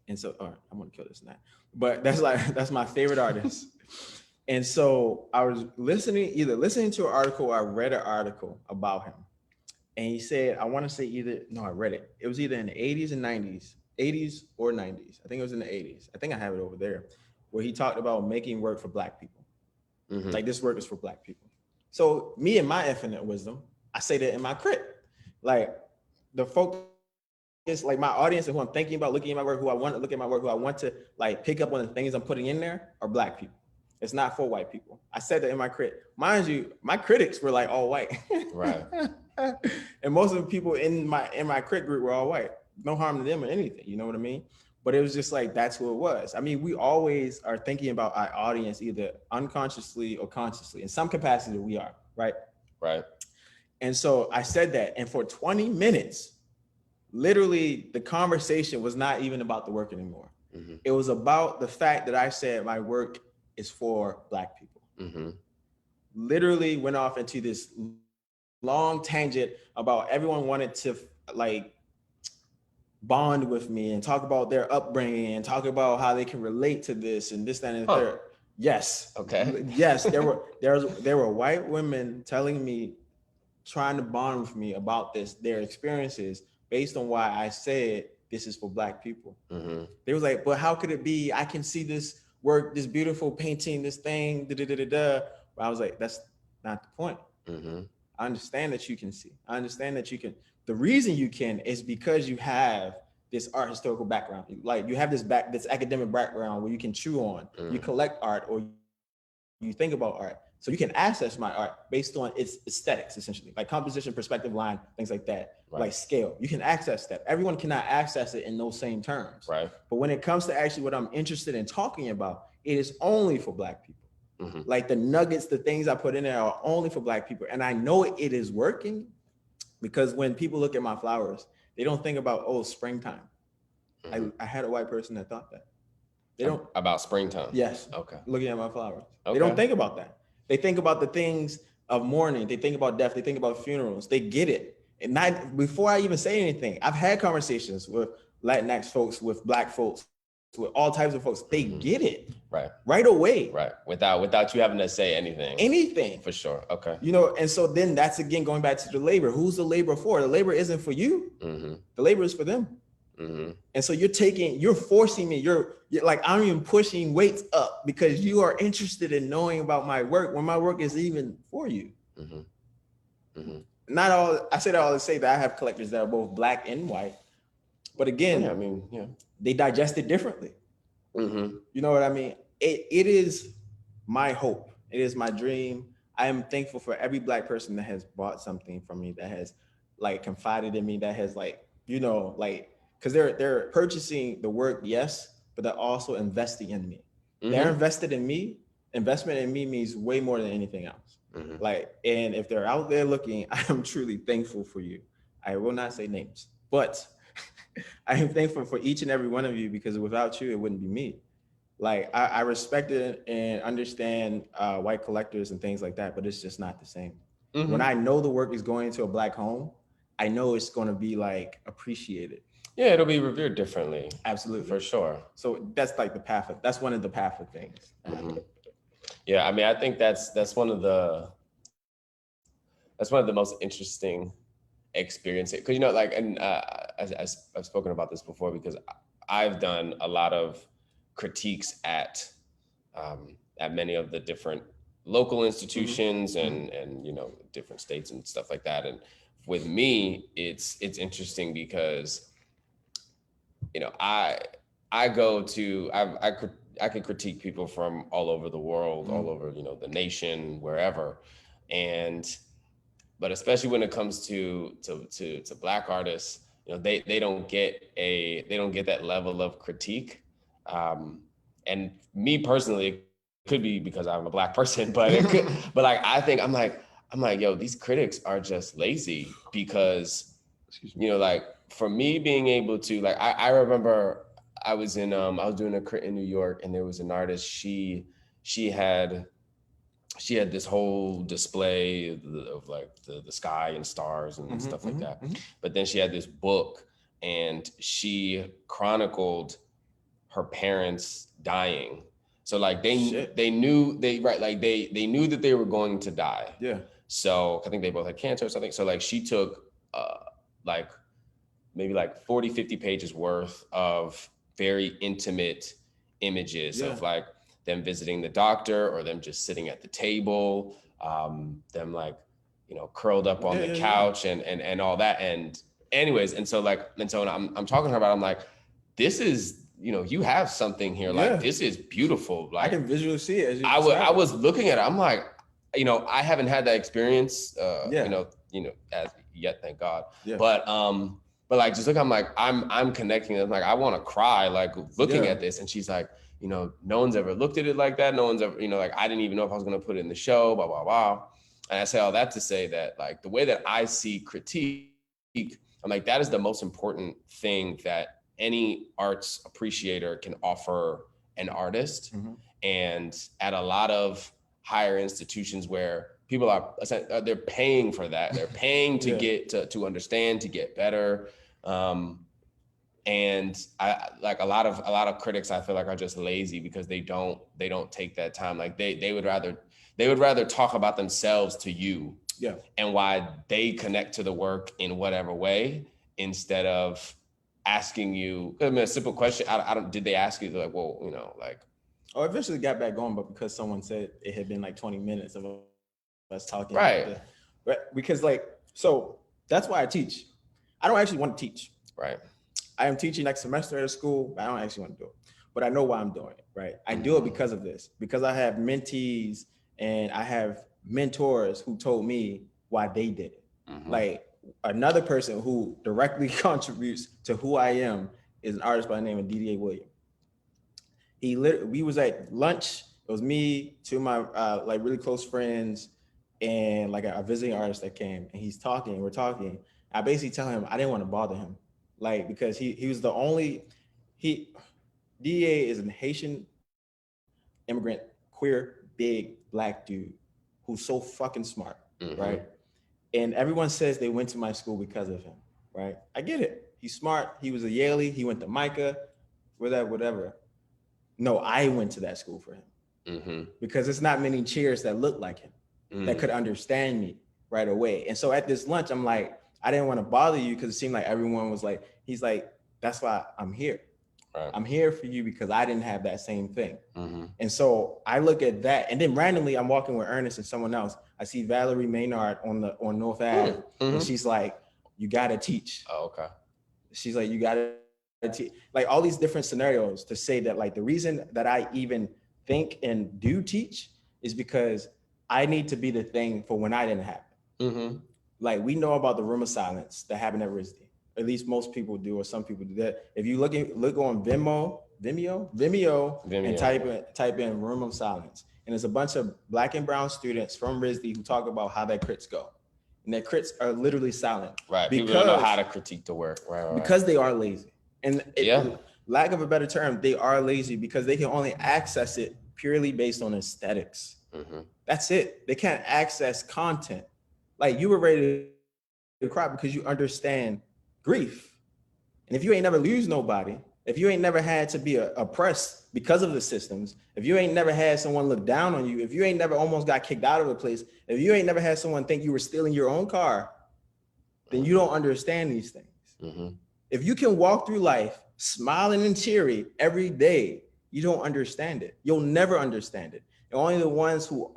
And so, all right, I'm gonna kill this now. But that's my favorite artist. And so I was listening to an article, or I read an article about him. And he said, I want to say I read it. It was either in the 80s and 90s, 80s or 90s. I think it was in the 80s. I think I have it over there, where he talked about making work for Black people. Mhm. Like, this work is for Black people. So me and my infinite wisdom, I say that in my crit. Like, the focus, like my audience and who I'm thinking about looking at my work, who I want to look at my work, who I want to like pick up on the things I'm putting in there are Black people. It's not for white people. I said that in my crit. Mind you, my critics were like all white. Right. And most of the people in my crit group were all white. No harm to them or anything, you know what I mean? But it was just like, that's who it was. I mean, we always are thinking about our audience either unconsciously or consciously. In some capacity we are, right? Right. And so I said that, and for 20 minutes, literally the conversation was not even about the work anymore. Mm-hmm. It was about the fact that I said my work is for Black people. Mm-hmm. Literally went off into this long tangent about everyone wanted to like bond with me and talk about their upbringing and talk about how they can relate to this and this, that, and the third. Yes. Okay. Yes, there were white women telling me, trying to bond with me about their experiences based on why I said this is for Black people. Mm-hmm. They was like, but how could it be? I can see this work, this beautiful painting, this thing, da da da da da. But I was like, that's not the point. Mm-hmm. I understand that you can see. I understand that you can. The reason you can is because you have this art historical background. Like you have this academic background where you can chew on. You collect art or you think about art. So you can access my art based on its aesthetics, essentially, like composition, perspective, line, things like that, like scale. You can access that. Everyone cannot access it in those same terms. Right. But when it comes to actually what I'm interested in talking about, it is only for Black people. Mm-hmm. Like the nuggets, the things I put in there are only for Black people. And I know it is working because when people look at my flowers, they don't think about, oh, springtime. Mm-hmm. I had a white person that thought that. They don't. About springtime? Yes. Okay. Looking at my flowers. Okay. They don't think about that. They think about the things of mourning. They think about death. They think about funerals. They get it. And not before I even say anything, I've had conversations with Latinx folks, with Black folks, with all types of folks. They get it right away. Right. Without you having to say anything. Anything. For sure. Okay. You know, and so then that's again going back to the labor. Who's the labor for? The labor isn't for you. Mm-hmm. The labor is for them. Mm-hmm. And so you're forcing me, you're like, I'm even pushing weights up because you are interested in knowing about my work when my work is even for you. Mm-hmm. Mm-hmm. Not all, I say that all to say that I have collectors that are both Black and white, but again, they digest it differently. Mm-hmm. You know what I mean? It is my hope. It is my dream. I am thankful for every Black person that has bought something from me, that has like confided in me, that has like, you know, like, because they're purchasing the work, yes, but they're also investing in me. Mm-hmm. They're invested in me. Investment in me means way more than anything else. Mm-hmm. Like, and if they're out there looking, I am truly thankful for you. I will not say names, but I am thankful for each and every one of you because without you, it wouldn't be me. Like, I respect it and understand white collectors and things like that, but it's just not the same. Mm-hmm. When I know the work is going to a Black home, I know it's going to be like appreciated. Yeah, it'll be reviewed differently. Absolutely. For sure. So that's like that's one of the powerful things. Mm-hmm. Yeah, I mean, I think that's one of the most interesting experiences. Because, you know, like, and I've spoken about this before because I've done a lot of critiques at many of the different local institutions mm-hmm. and, you know, different states and stuff like that. And with me, it's interesting because, you know, I can critique people from all over the world, all over, you know, the nation, wherever. But especially when it comes to Black artists, you know, they don't get that level of critique. And me personally, it could be because I'm a Black person, but like, I think I'm like, yo, these critics are just lazy because, you know, like, for me being able to, like, I remember I was doing a crit in New York, and there was an artist, she had this whole display of like the sky and stars and mm-hmm, stuff like that. Mm-hmm. But then she had this book, and she chronicled her parents dying. So like they knew they knew that they were going to die. Yeah. So I think they both had cancer or something. So like she took like maybe like 40, 50 pages worth of very intimate images of like them visiting the doctor or them just sitting at the table, them like, you know, curled up on the couch and all that. And anyways, and so when I'm talking to her about it, I'm like, this is, you know, you have something here. Like, this is beautiful. Like, I can visually see it. As you I was looking at it. I'm like, you know, I haven't had that experience, you know, as yet, thank God. Yeah. But like, just look, I'm like, I'm connecting. I'm like, I want to cry, like looking at this. And she's like, you know, no one's ever looked at it like that. No one's ever, you know, like, I didn't even know if I was going to put it in the show, blah, blah, blah. And I say all that to say that, like, the way that I see critique, I'm like, that is the most important thing that any arts appreciator can offer an artist. Mm-hmm. And at a lot of higher institutions where people are, they're paying for that. They're paying to get to understand, to get better. And I like a lot of critics, I feel like, are just lazy because they don't take that time. Like they would rather talk about themselves to you, and why they connect to the work in whatever way, instead of asking you. I mean, a simple question. Did they ask you, like, well, you know, like? Oh, eventually got back going, but because someone said it had been like 20 minutes of us talking, right? Because like, so that's why I teach. I don't actually want to teach, right? I am teaching next semester at a school, but I don't actually want to do it. But I know why I'm doing it, right? I do it because of this, because I have mentees and I have mentors who told me why they did it. Mm-hmm. Like another person who directly contributes to who I am is an artist by the name of DDA William. We was at lunch. It was me, two of my like really close friends, and like a visiting artist that came, and we're talking. I basically tell him I didn't want to bother him. Like, because he was the only, DA is a Haitian immigrant, queer, big black dude who's so fucking smart, right? And everyone says they went to my school because of him, right? I get it. He's smart. He was a Yaley. He went to Micah, whatever. No, I went to that school for him because it's not many chairs that look like him that could understand me right away. And so at this lunch, I'm like, I didn't want to bother you because it seemed like everyone was like, he's like, that's why I'm here. Right. I'm here for you because I didn't have that same thing. And so I look at that, and then randomly I'm walking with Ernest and someone else. I see Valerie Maynard on North Ave, and she's like, you gotta teach. Oh, okay. She's like, you gotta teach. Like all these different scenarios to say that, like, the reason that I even think and do teach is because I need to be the thing for when I didn't happen. Like, we know about the room of silence that happened at RISD. At least most people do, or some people do that. If you look on Vimeo, and type in room of silence, and there's a bunch of Black and brown students from RISD who talk about how their crits go. And their crits are literally silent. Right, people don't know how to critique the work. Right. Because they are lazy. And lack of a better term, they are lazy because they can only access it purely based on aesthetics. That's it. They can't access content. Like, you were ready to cry because you understand grief. And if you ain't never lose nobody, if you ain't never had to be oppressed because of the systems, if you ain't never had someone look down on you, if you ain't never almost got kicked out of a place, if you ain't never had someone think you were stealing your own car, then you don't understand these things. If you can walk through life smiling and cheery every day, you don't understand it. You'll never understand it. And only the ones who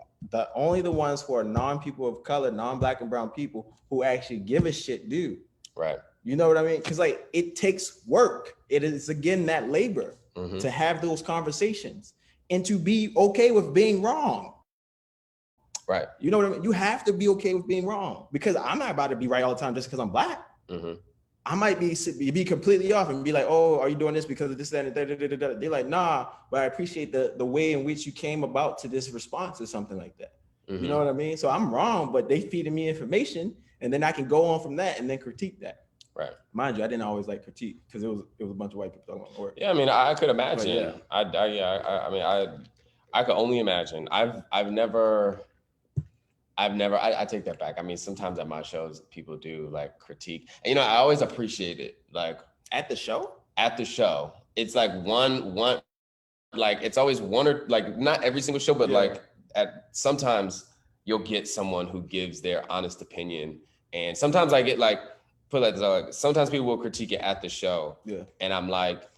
are non-people of color, non-Black and brown people who actually give a shit do. Right. You know what I mean? Because, like, it takes work. It is, again, that labor to have those conversations and to be okay with being wrong. Right. You know what I mean? You have to be okay with being wrong, because I'm not about to be right all the time just because I'm Black. I might be completely off and be like, oh, are you doing this because of this, that, and that? They're like, nah, but I appreciate the way in which you came about to this response or something like that. You know what I mean? So I'm wrong, but they feeding me information, and then I can go on from that and then critique that. Right. Mind you, I didn't always like critique because it was a bunch of white people talking about work. Yeah, I mean, I could imagine. I could only imagine. I take that back. I mean, sometimes at my shows, people do like critique. And, you know, I always appreciate it. Like at the show, it's like one, like it's always one, or like not every single show, but like sometimes you'll get someone who gives their honest opinion. And sometimes I get like, put like this, like, sometimes people will critique it at the show. Yeah. And I'm like,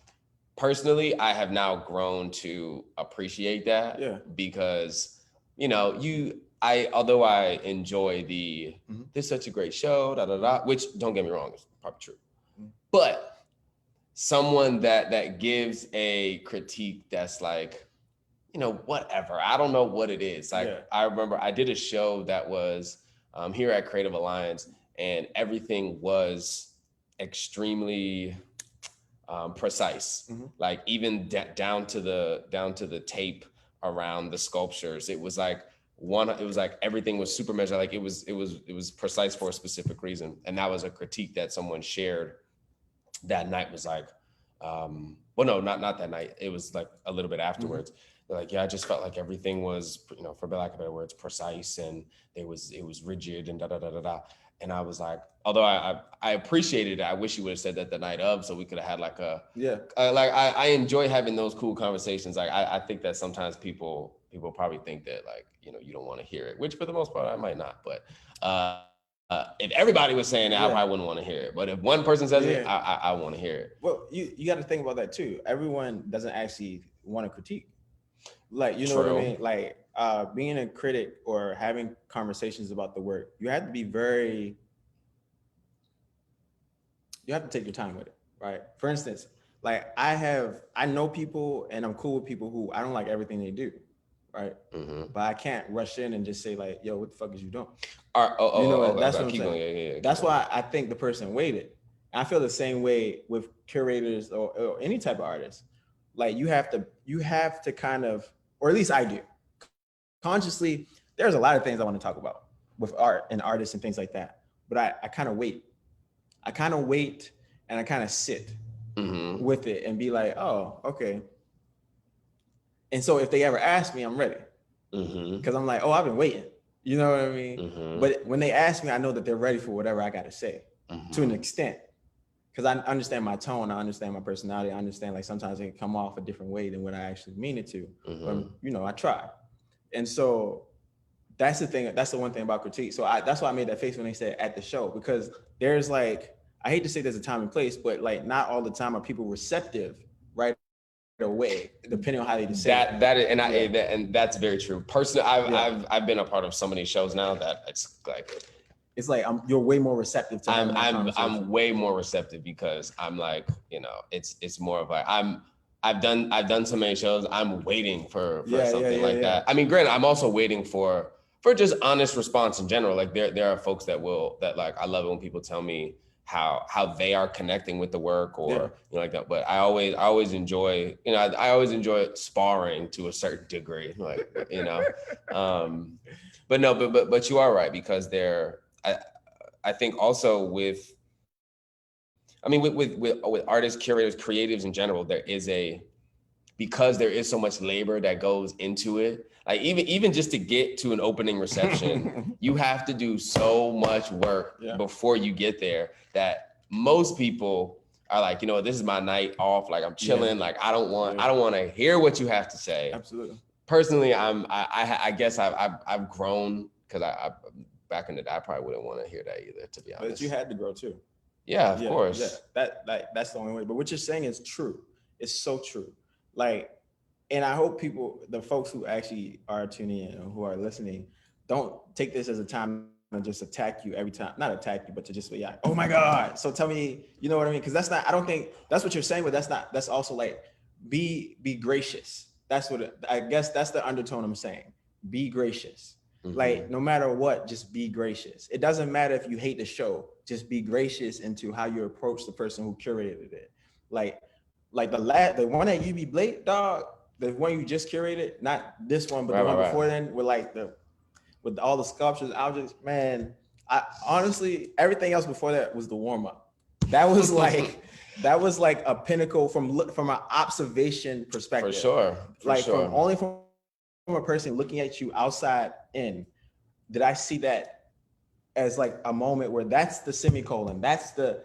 personally, I have now grown to appreciate that. Yeah. Because, although I enjoy the, this is such a great show, which don't get me wrong, is probably true. But someone that gives a critique that's like, whatever, I don't know what it is. Like, I remember I did a show that was here at Creative Alliance, and everything was extremely precise. Like even down to the tape around the sculptures. It was like everything was super measured. Like it was precise for a specific reason. And that was a critique that someone shared that night. Was like, well, no, not that night. It was like a little bit afterwards. They're like, yeah, I just felt like everything was, for lack of better words, precise, and it was rigid and da da da da da. And I was like, although I appreciated it, I wish you would have said that the night of, so we could have had like I enjoy having those cool conversations. Like I think that sometimes people probably think that like, you don't want to hear it, which for the most part I might not. But if everybody was saying it, I probably wouldn't want to hear it. But if one person says it, I want to hear it. Well, you got to think about that too. Everyone doesn't actually want to critique. Like, you know what I mean? Like being a critic or having conversations about the work, you have to be you have to take your time with it, right? For instance, like I know people and I'm cool with people who I don't like everything they do, right? But I can't rush in and just say like, yo, what the fuck is you doing? That's what I'm saying. That's why I think the person waited. And I feel the same way with curators or any type of artist. Like you have to kind of, or at least I do, consciously, there's a lot of things I want to talk about with art and artists and things like that. But I kind of wait. I kind of wait and I kind of sit with it and be like, oh, okay. And so if they ever ask me, I'm ready. Because I'm like, oh, I've been waiting. You know what I mean? But when they ask me, I know that they're ready for whatever I got to say to an extent. Because I understand my tone, I understand my personality, I understand like sometimes it can come off a different way than what I actually mean it to. But I try. And so that's the thing, that's the one thing about critique. So that's why I made that face when they said at the show, because there's like, I hate to say there's a time and place, but like not all the time are people receptive right away, depending on how they say it. And that's very true. Personally, I've been a part of so many shows now that it's like you're way more receptive to I'm way more receptive because I'm like, it's more of like I've done so many shows. I'm waiting for something like that. I mean, granted, I'm also waiting for just honest response in general. Like there are folks that like, I love it when people tell me how they are connecting with the work or like that. But I always enjoy, I always enjoy sparring to a certain degree, like, but no, but you are right, because I think also with artists, curators, creatives in general, because there is so much labor that goes into it. Like even just to get to an opening reception, you have to do so much work before you get there that most people are like, this is my night off. Like I'm chilling. Like I don't want to hear what you have to say. Absolutely. Personally, I guess I've grown, because I back in the day, I probably wouldn't want to hear that either, to be honest. But you had to grow too. Yeah, of course. Yeah. That's the only way. But what you're saying is true. It's so true. Like, and I hope the folks who actually are tuning in or who are listening, don't take this as a time to just attack you every time. Not attack you, but to just be like, oh my God. So tell me, you know what I mean? Because I don't think that's what you're saying, but that's also like, be gracious. I guess that's the undertone I'm saying. Be gracious. Like no matter what, just be gracious. It doesn't matter if you hate the show, just be gracious into how you approach the person who curated it. Like the one at Eubie Blake, dog, the one you just curated, not this one, but the one before then, with all the sculptures, I was just, man, I honestly, everything else before that was the warm up. That was like a pinnacle from an observation perspective. For sure. From a person looking at you outside in, did I see that as like a moment where that's the semicolon, that's the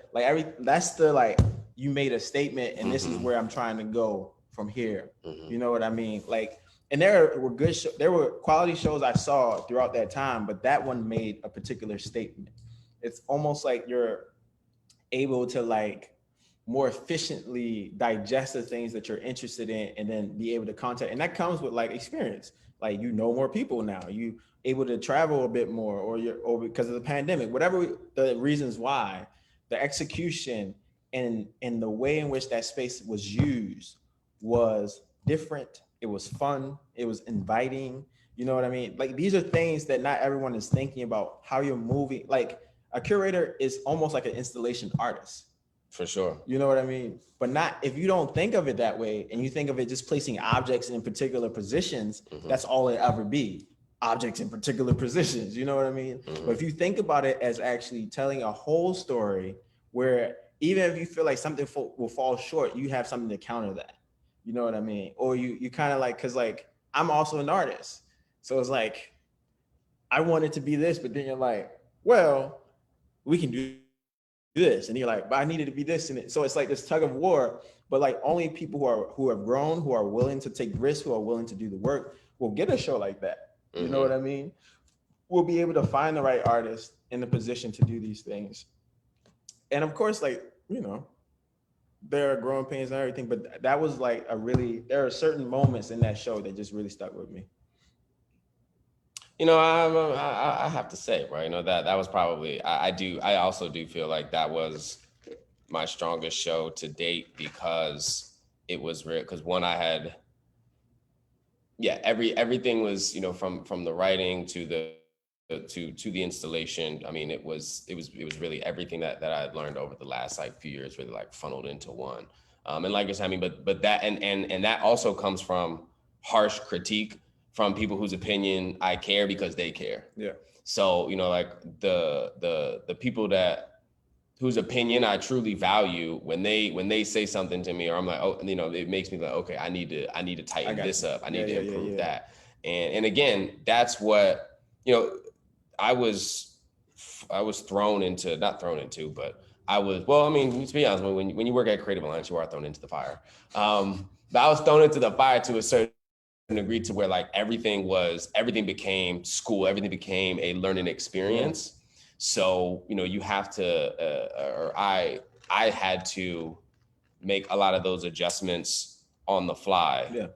you made a statement and this is where I'm trying to go from here. You know what I mean? Like, and there were quality shows I saw throughout that time, but that one made a particular statement. It's almost like able to like more efficiently digest the things that you're interested in and then be able to contact. And that comes with like experience. Like, you know, more people now, you able to travel a bit more, or because of the pandemic, whatever the reasons why, the execution and the way in which that space was used was different. It was fun. It was inviting. You know what I mean? Like, these are things that not everyone is thinking about, how you're moving. Like, a curator is almost like an installation artist. For sure. You know what I mean? But not, if you don't think of it that way and you think of it just placing objects in particular positions, that's all it ever be. Objects in particular positions, you know what I mean? But if you think about it as actually telling a whole story, where even if you feel like something will fall short, you have something to counter that. You know what I mean? Or you kind of like, cause like, I'm also an artist. So it's like, I want it to be this, but then you're like, well, we can do this. And you're like, but I needed to be this. And so it's like this tug of war, but like only people who have grown, who are willing to take risks, who are willing to do the work will get a show like that. You know what I mean? We'll be able to find the right artist in the position to do these things. And of course, like, you know, there are growing pains and everything, but that was like there are certain moments in that show that just really stuck with me. You know, I have to say, right, you know, that was probably, I also do feel like that was my strongest show to date, because it was real, because one, I had, everything was, you know, from the writing to the installation. I mean, it was really everything that I had learned over the last like few years really like funneled into one. And like I said, I mean, but that and that also comes from harsh critique from people whose opinion I care because they care. Yeah. So, you know, like the people whose opinion I truly value, when they say something to me, or I'm like, oh, you know, it makes me like, okay, I need to tighten this up. I need to improve that. And again, that's what, you know, I was thrown into, not thrown into, but I was, well, I mean, to be honest, when you work at Creative Alliance, you are thrown into the fire. But I was thrown into the fire to a certain degree, to where like everything became school, everything became a learning experience. So, you know, you have to, I had to make a lot of those adjustments on the fly. Yeah.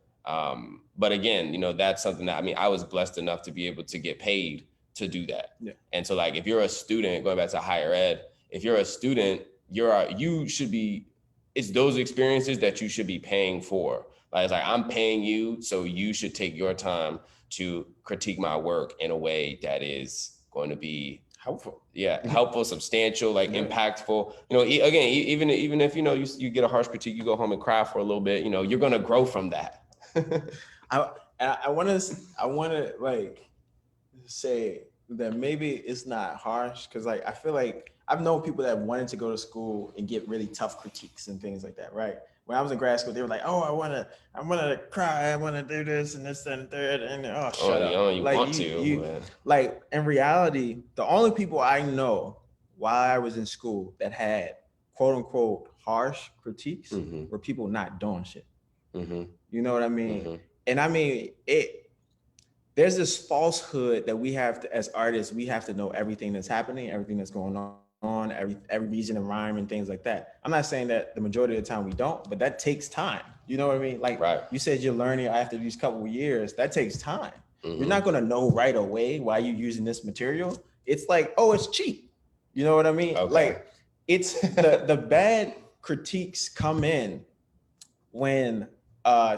But again, you know, that's something that, I mean, I was blessed enough to be able to get paid to do that. Yeah. And so like, if you're a student, going back to higher ed, if you're a student, it's those experiences that you should be paying for. Like, it's like, I'm paying you, so you should take your time to critique my work in a way that is going to be helpful. Yeah, helpful, substantial, like impactful. You know, again, even if, you know, you get a harsh critique, you go home and cry for a little bit, you know, you're going to grow from that. I want to like say that maybe it's not harsh, because like I feel like I've known people that wanted to go to school and get really tough critiques and things like that, right? When I was in grad school, they were like, "Oh, I want to cry, I want to do this and this and third," and shut up. You like want to. Like, in reality, the only people I know while I was in school that had quote unquote harsh critiques were people not doing shit. You know what I mean? And I mean, there's this falsehood that we have to, as artists, we have to know everything that's happening, everything that's going on, every reason and rhyme and things like that. I'm not saying that the majority of the time we don't, but that takes time. You know what I mean? Like, you said you're learning after these couple of years, that takes time. You're not going to know right away why you're using this material. It's like, oh, it's cheap. You know what I mean? Okay. Like, it's the bad critiques come in when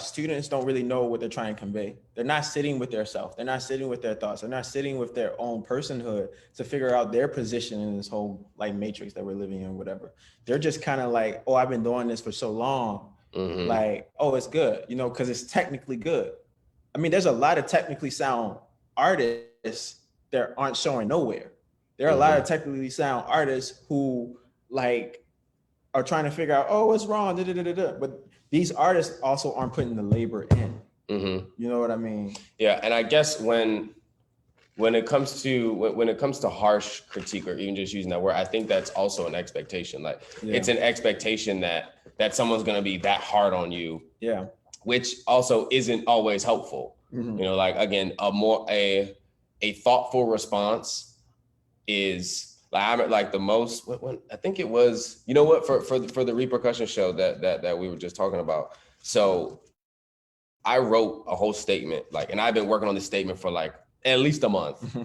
students don't really know what they're trying to convey. They're not sitting with their self. They're not sitting with their thoughts. They're not sitting with their own personhood to figure out their position in this whole like matrix that we're living in, whatever. They're just kind of like, oh, I've been doing this for so long. Like, oh, it's good, you know, because it's technically good. I mean, there's a lot of technically sound artists that aren't showing nowhere. There are a lot of technically sound artists who like are trying to figure out, oh, what's wrong? But these artists also aren't putting the labor in. You know what I mean? Yeah, and I guess when it comes to harsh critique, or even just using that word, I think that's also an expectation. Like, it's an expectation that someone's going to be that hard on you. Yeah, which also isn't always helpful. You know, like, again, a thoughtful response is Like I'm at like the most. I think it was. You know what? For the repercussion show that we were just talking about. So I wrote a whole statement, like, and I've been working on this statement for like at least a month,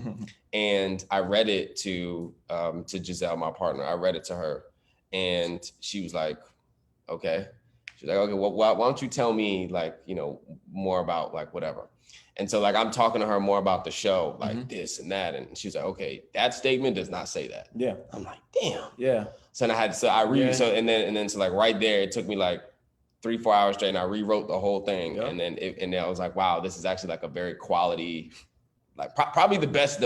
and I read it to Giselle, my partner. I read it to her, and she was like, "Okay." She's like, "Okay, well, why don't you tell me like, you know, more about like whatever." And so like I'm talking to her more about the show, like this and that, and she's like, "Okay, that statement does not say that." Yeah. I'm like, "Damn." Yeah. So then I read Yeah. so and then so like right there, it took me like 3-4 hours straight, and I rewrote the whole thing, Yep. and then I was like, wow, this is actually like a very quality, like probably the best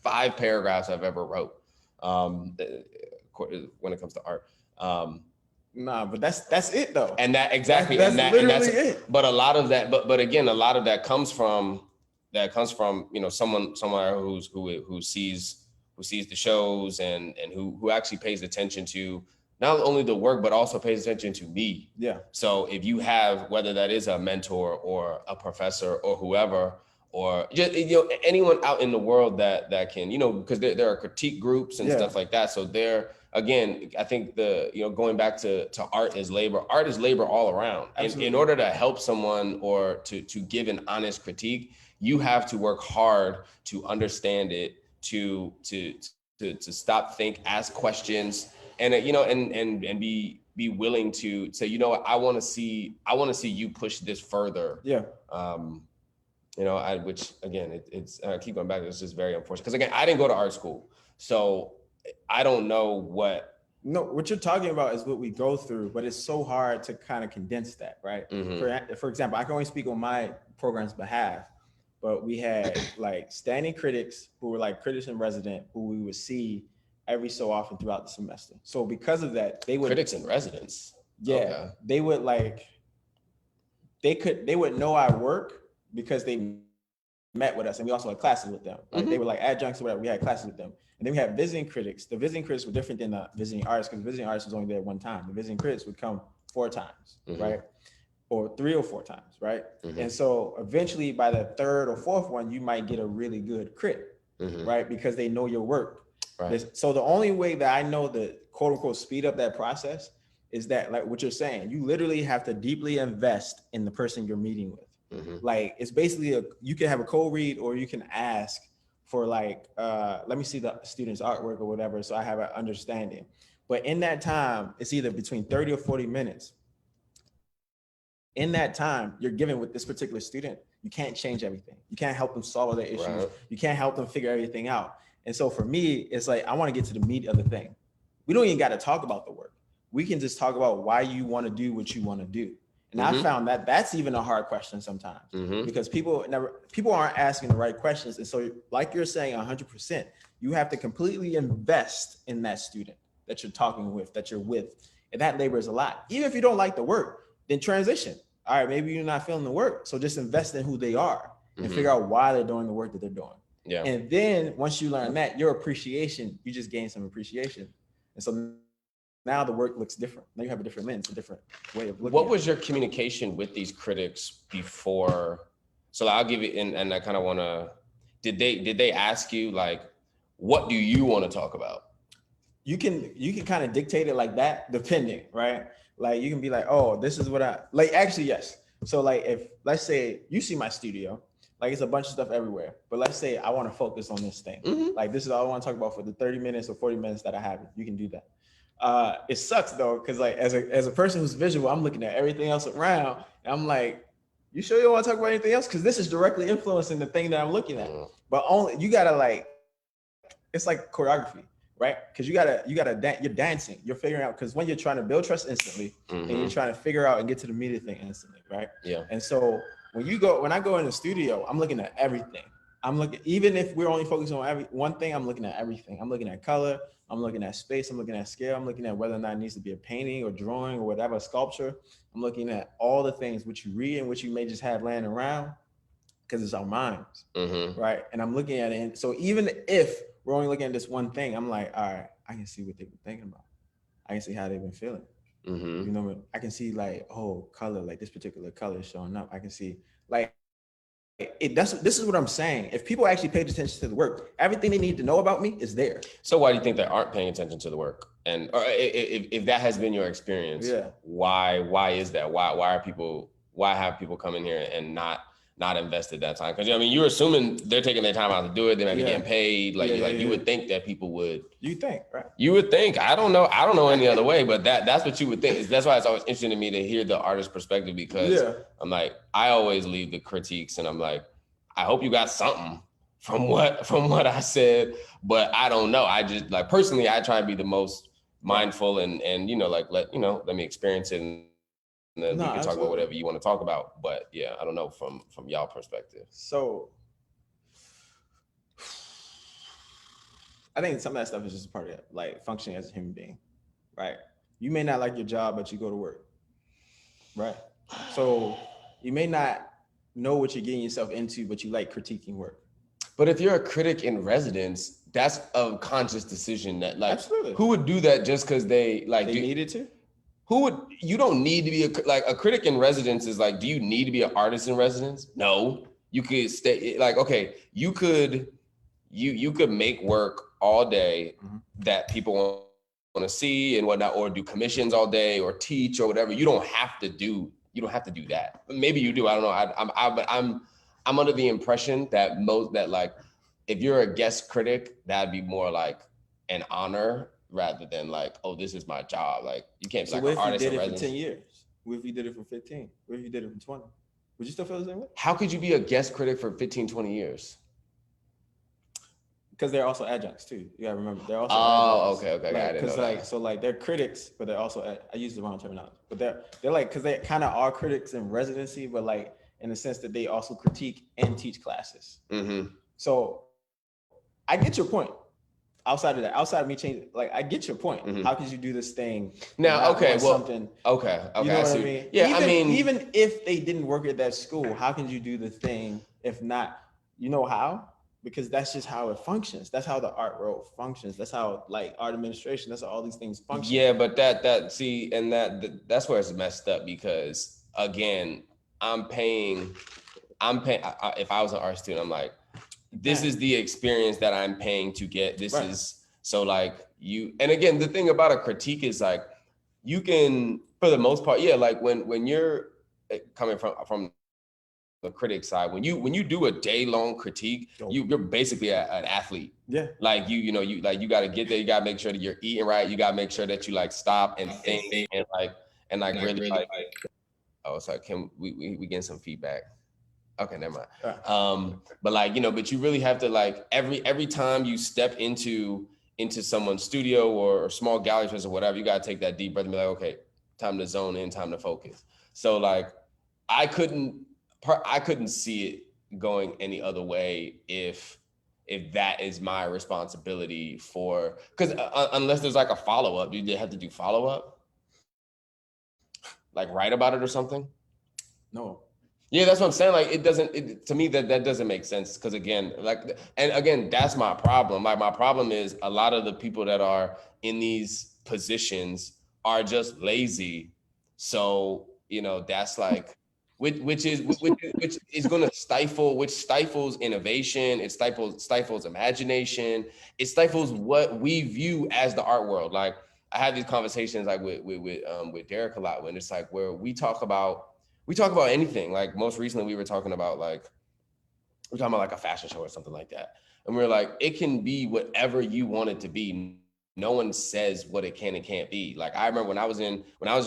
5 paragraphs I've ever wrote, when it comes to art. Nah, but that's it though. And that exactly, That's and literally that's it. But a lot of that, but again, a lot of that comes from you know someone who sees the shows and who actually pays attention to not only the work but also pays attention to me. Yeah. So if you have, whether that is a mentor or a professor or whoever, or just, you know, anyone out in the world that can, you know, because there are critique groups and stuff like that. So there, again, I think going back to art is labor all around. In order to help someone or to give an honest critique, you have to work hard to understand it, to stop, think, ask questions, and you know, and be willing to say, you know what, I want to see you push this further. Yeah. You know, which again, it's I keep going back. It's just very unfortunate because again, I didn't go to art school, so I don't know what. No, what you're talking about is what we go through, but it's so hard to kind of condense that, right? For example, I can only speak on my program's behalf, but we had like standing critics who were like critics in resident who we would see every so often throughout the semester. So because of that, they would critics in residence. Yeah, okay. They would like they would know our work because they met with us, and we also had classes with them. Like they were like adjuncts or whatever. We had classes with them, and then we had visiting critics. The visiting critics were different than the visiting artists because visiting artists was only there one time. The visiting critics would come 4 times, right, or 3 or 4 times, right. And so eventually, by the 3rd or 4th one, you might get a really good crit, right, because they know your work. Right. So the only way that I know to quote unquote speed up that process is that, like what you're saying, you literally have to deeply invest in the person you're meeting with. Like it's basically you can have a co-read or you can ask for like, let me see the student's artwork or whatever, so I have an understanding. But in that time, it's either between 30 or 40 minutes. In that time you're given with this particular student, you can't change everything. You can't help them solve all their issues. Right. You can't help them figure everything out. And so for me, it's like, I want to get to the meat of the thing. We don't even got to talk about the work. We can just talk about why you want to do what you want to do. And I found that that's even a hard question sometimes because people aren't asking the right questions. And so like you're saying 100%, you have to completely invest in that student that you're talking with, that you're with. And that labor is a lot. Even if you don't like the work, then transition. All right, maybe you're not feeling the work. So just invest in who they are and figure out why they're doing the work that they're doing. Yeah. And then once you learn that, your appreciation, you just gain some appreciation. And so now the work looks different. Now you have a different lens, a different way of looking. What was your communication with these critics before? So I'll give you, and I kind of want to, did they ask you like, what do you want to talk about? You can kind of dictate it like that, depending, right? Like you can be like, oh, this is what I like. Actually, yes. So like if, let's say you see my studio, like it's a bunch of stuff everywhere, but let's say I want to focus on this thing. Like this is all I want to talk about for the 30 minutes or 40 minutes that I have. You can do that. It sucks though, because like as a person who's visual, I'm looking at everything else around, and I'm like, you sure you don't want to talk about anything else? Because this is directly influencing the thing that I'm looking at. But only you gotta like, it's like choreography, right? Because you're dancing, you're figuring out, because when you're trying to build trust instantly, and you're trying to figure out and get to the meat of the thing instantly, right? Yeah. And so when I go in the studio, I'm looking at everything. I'm looking, even if we're only focusing on one thing, I'm looking at everything. I'm looking at color, I'm looking at space, I'm looking at scale, I'm looking at whether or not it needs to be a painting or drawing or whatever, a sculpture. I'm looking at all the things which you read and which you may just have laying around, because it's our minds, right? And I'm looking at it. And so even if we're only looking at this one thing, I'm like, all right, I can see what they've been thinking about. I can see how they've been feeling. You know, I can see like, oh, color, like this particular color is showing up. I can see like, this is what I'm saying. If people actually paid attention to the work, everything they need to know about me is there. So why do you think they aren't paying attention to the work? And or if that has been your experience, why is that? Why have people come in here and not invested that time? Because I mean, you're assuming they're taking their time out to do it. They might be getting paid. You would think that people would. You think, right? You would think. I don't know any other way, but that's what you would think. That's why it's always interesting to me to hear the artist's perspective, because I'm like, I always leave the critiques and I'm like, I hope you got something from what I said, but I don't know. I just like personally, I try to be the most mindful and let me experience it, and then we can talk about whatever you want to talk about. But yeah, I don't know from y'all perspective. So I think some of that stuff is just a part of it, like functioning as a human being, right? You may not like your job, but you go to work, right? So you may not know what you're getting yourself into, but you like critiquing work. But if you're a critic in residence, that's a conscious decision that Absolutely. Who would do that just because they needed to? You don't need to be a critic in residence is like, do you need to be an artist in residence? No, you could stay you could make work all day that people want to see and whatnot, or do commissions all day or teach or whatever. You don't have to do that. Maybe you do. I don't know. I'm under the impression that if you're a guest critic, that'd be more like an honor rather than like, oh, this is my job. Like you can't be like an artist in residence. What if you did it for 10 years? What if you did it for 15? What if you did it for 20? Would you still feel the same way? How could you be a guest critic for 15, 20 years? Because they're also adjuncts too. You gotta remember, they're also adjuncts. Okay. Because they're critics, but they're also, I use the wrong terminology, but they're like, because they kind of are critics in residency, but like in the sense that they also critique and teach classes. So I get your point. Outside of me changing, like I get your point. How could you do this thing now? Okay, well, something. Okay. You know what I mean? Yeah, even if they didn't work at that school, how can you do the thing if not? You know how? Because that's just how it functions. That's how the art world functions. That's how like art administration. That's how all these things function. Yeah, but that's where it's messed up, because again, I'm paying. If I was an art student, I'm like, this is the experience that I'm paying to get. This is so like you. And again, the thing about a critique is like you can, for the most part, like when you're coming from the critic side, when you do a day-long critique, you're basically an athlete. Yeah. Like you got to get there. You got to make sure that you're eating right. You got to make sure that you like stop and think and really like. Oh, sorry. Can we get some feedback? Okay, never mind. But you really have to like every time you step into someone's studio or small gallery space or whatever, you got to take that deep breath and be like, okay, time to zone in, time to focus. So like I couldn't see it going any other way if that is my responsibility for, because unless there's like a follow-up, do they have to do follow-up? Like write about it or something? No. Yeah, that's what I'm saying. Like to me, that doesn't make sense. Because again, that's my problem. Like my problem is a lot of the people that are in these positions are just lazy. So, that's like, which is going to stifles innovation. It stifles imagination. It stifles what we view as the art world. Like I have these conversations like with Derek a lot, when it's like where we talk about anything. Like most recently we were talking about like a fashion show or something like that. And we're like, it can be whatever you want it to be. No one says what it can and can't be. Like I remember when I was in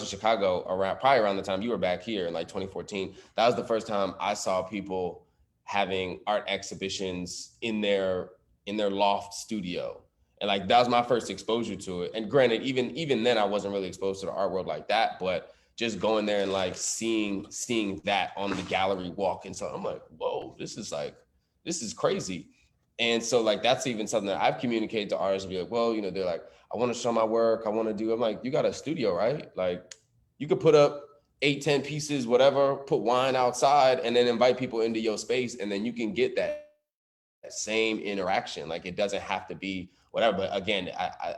Chicago probably around the time you were back here in like 2014, that was the first time I saw people having art exhibitions in their loft studio. And like, that was my first exposure to it. And granted, even then I wasn't really exposed to the art world like that, but just going there and like seeing that on the gallery walk. And so I'm like, whoa, this is crazy. And so like, that's even something that I've communicated to artists and be like, well, they're like, I want to show my work. I'm like, you got a studio, right? Like you could put up 8-10 pieces, whatever, put wine outside and then invite people into your space. And then you can get that same interaction. Like it doesn't have to be whatever. But again,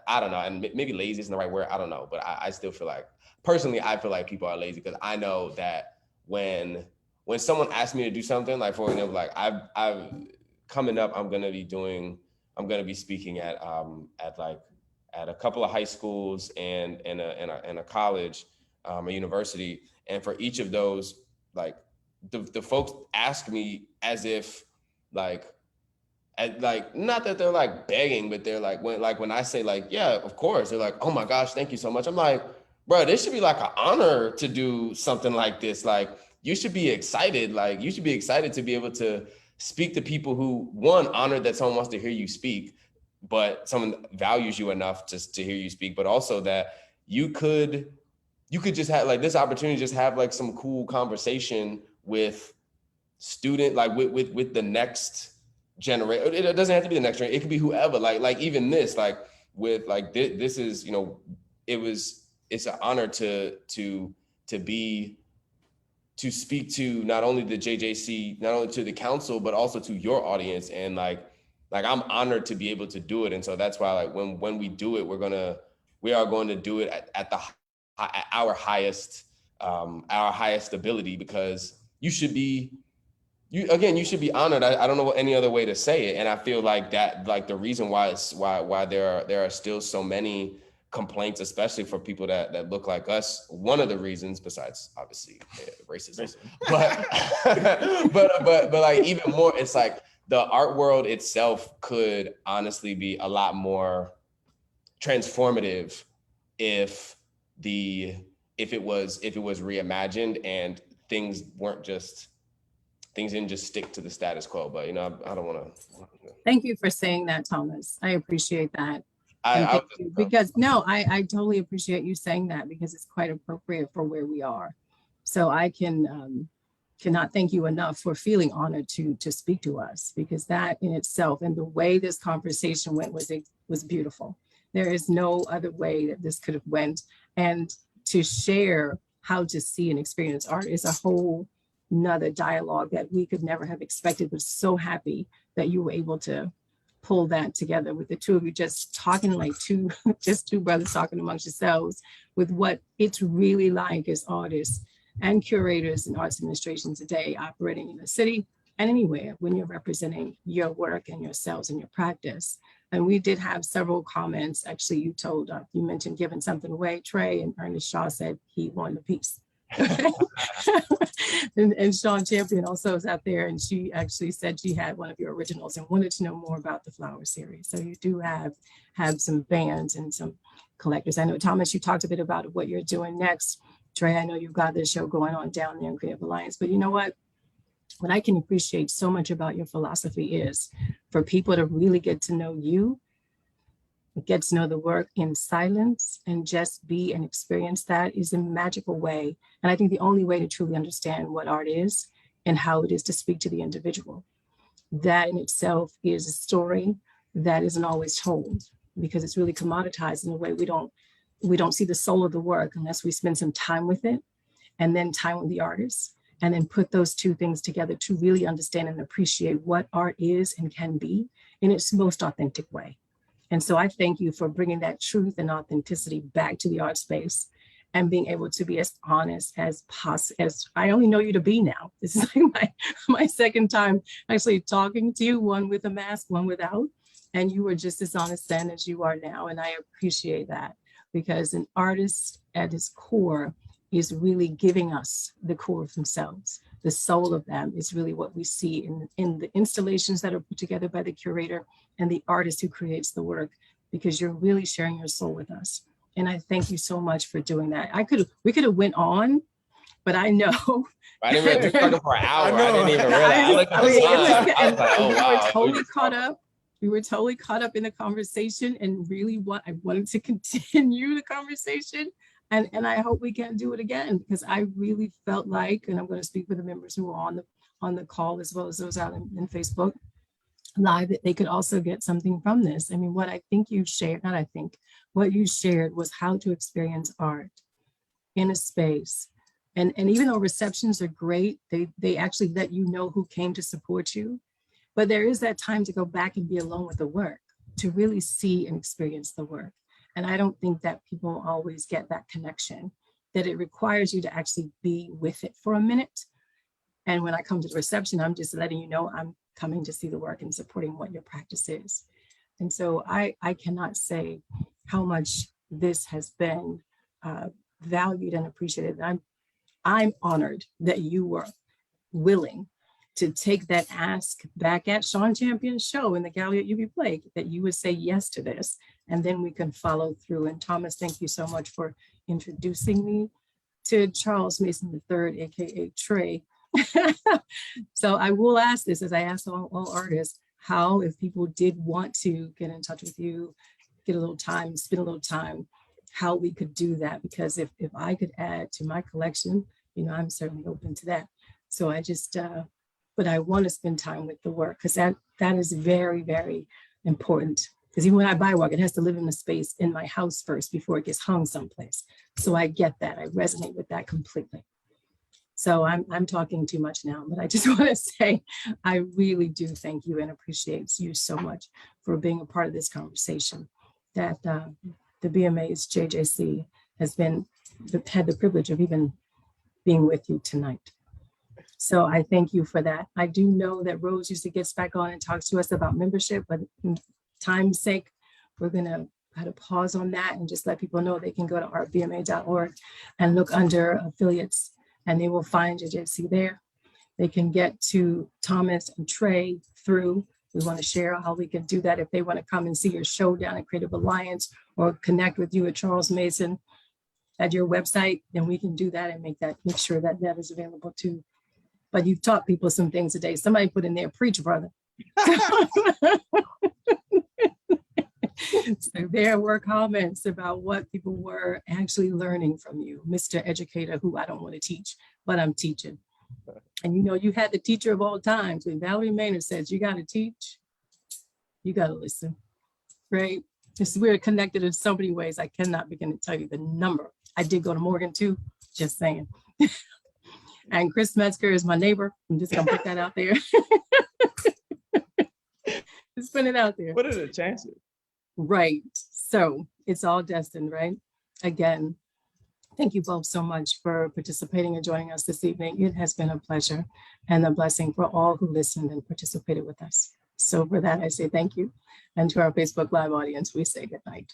I don't know. And maybe lazy isn't the right word. I don't know. But I still feel like, personally, I feel like people are lazy, because I know that when when someone asks me to do something, like for example, like I've coming up, I'm gonna be speaking at a couple of high schools and a college, a university, and for each of those, like the folks ask me as if like not that they're like begging, but they're like when I say like, yeah, of course, they're like, oh my gosh, thank you so much. I'm like, bro, this should be like an honor to do something like this. Like you should be excited. Like you should be excited to be able to speak to people who, one, honored that someone wants to hear you speak, but someone values you enough to hear you speak, but also that you could just have like this opportunity, just have like some cool conversation with student, like with the next generation. It doesn't have to be the next generation. It could be whoever, like even this, like with like this is, you know, it's an honor to speak to not only the JJC, not only to the council, but also to your audience. And like I'm honored to be able to do it. And so that's why like when we do it, we are going to do it at our highest ability, because you should be honored. I don't know any other way to say it. And I feel like that, like the reason why there are still so many complaints, especially for people that look like us. One of the reasons, besides obviously racism, but like even more, it's like the art world itself could honestly be a lot more transformative if it was reimagined and things didn't just stick to the status quo. But you know, I don't want to. Thank you for saying that, Thomas. I appreciate that. I totally appreciate you saying that, because it's quite appropriate for where we are. So I cannot thank you enough for feeling honored to speak to us, because that in itself and the way this conversation went was beautiful. There is no other way that this could have went. And to share how to see and experience art is a whole nother dialogue that we could never have expected. But so happy that you were able to pull that together with the two of you, just talking like two brothers talking amongst yourselves, with what it's really like as artists and curators and arts administration today, operating in the city and anywhere when you're representing your work and yourselves and your practice. And we did have several comments. Actually, you mentioned giving something away, Trey, and Ernest Shaw said he wanted a piece. and Sean Champion also is out there, and she actually said she had one of your originals and wanted to know more about the flower series. So you do have some fans and some collectors. I know, Thomas, you talked a bit about what you're doing next. Trey, I know you've got this show going on down there in Creative Alliance, but you know what I can appreciate so much about your philosophy is for people to really get to know you, get to know the work in silence, and just be and experience that is a magical way. And I think the only way to truly understand what art is and how it is to speak to the individual. That in itself is a story that isn't always told, because it's really commoditized in a way we don't see the soul of the work unless we spend some time with it, and then time with the artist, and then put those two things together to really understand and appreciate what art is and can be in its most authentic way. And so I thank you for bringing that truth and authenticity back to the art space and being able to be as honest as possible, as I only know you to be now. This is like my second time actually talking to you, one with a mask, one without. And you were just as honest then as you are now. And I appreciate that, because an artist at his core is really giving us the core of themselves. The soul of them is really what we see in the installations that are put together by the curator and the artist who creates the work, because you're really sharing your soul with us. And I thank you so much for doing that. We could have went on, but I know. I didn't even talking for an hour. I didn't even realize. We were totally caught up in the conversation, and really I wanted to continue the conversation. And I hope we can do it again, because I really felt like, and I'm going to speak for the members who are on the call, as well as those out in Facebook Live, that they could also get something from this. I mean, what you shared was how to experience art in a space. And even though receptions are great, they actually let you know who came to support you. But there is that time to go back and be alone with the work, to really see and experience the work. And I don't think that people always get that connection, that it requires you to actually be with it for a minute And when I come to the reception, I'm just letting you know I'm coming to see the work and supporting what your practice is. And so I cannot say how much this has been valued and appreciated. I'm honored that you were willing to take that ask back at Sean Champion's show in the gallery at Eubie Blake, that you would say yes to this, and then we can follow through. And Thomas, thank you so much for introducing me to Charles Mason III, AKA Trey. So I will ask this, as I ask all artists, how, if people did want to get in touch with you, get a little time, spend a little time, how we could do that. Because if I could add to my collection, I'm certainly open to that. So I just, but I want to spend time with the work, because that is very, very important. Because even when I buy work, it has to live in the space in my house first before it gets hung someplace. So I get that. I resonate with that completely. So I'm talking too much now, but I just want to say I really do thank you and appreciate you so much for being a part of this conversation. That the BMA's JJC has had the privilege of even being with you tonight. So I thank you for that. I do know that Rose usually gets back on and talks to us about membership, but in time's sake, we're going to kind of pause on that and just let people know they can go to artbma.org and look under affiliates, and they will find JJC there. They can get to Thomas and Trey through. We want to share how we can do that. If they want to come and see your show down at Creative Alliance or connect with you at Charles Mason at your website, then we can do that and make sure that that is available too. But you've taught people some things today. Somebody put in there, preach, brother. So there were comments about what people were actually learning from you, Mr. Educator, who I don't want to teach, but I'm teaching. And you had the teacher of all times. When Valerie Maynard says, you got to teach, you got to listen, right? We're connected in so many ways. I cannot begin to tell you the number. I did go to Morgan too, just saying. And Chris Metzger is my neighbor. I'm just gonna put that out there. Just put it out there. What are the chances? Right. So it's all destined, right? Again, thank you both so much for participating and joining us this evening. It has been a pleasure and a blessing for all who listened and participated with us. So for that, I say thank you. And to our Facebook Live audience, we say good night.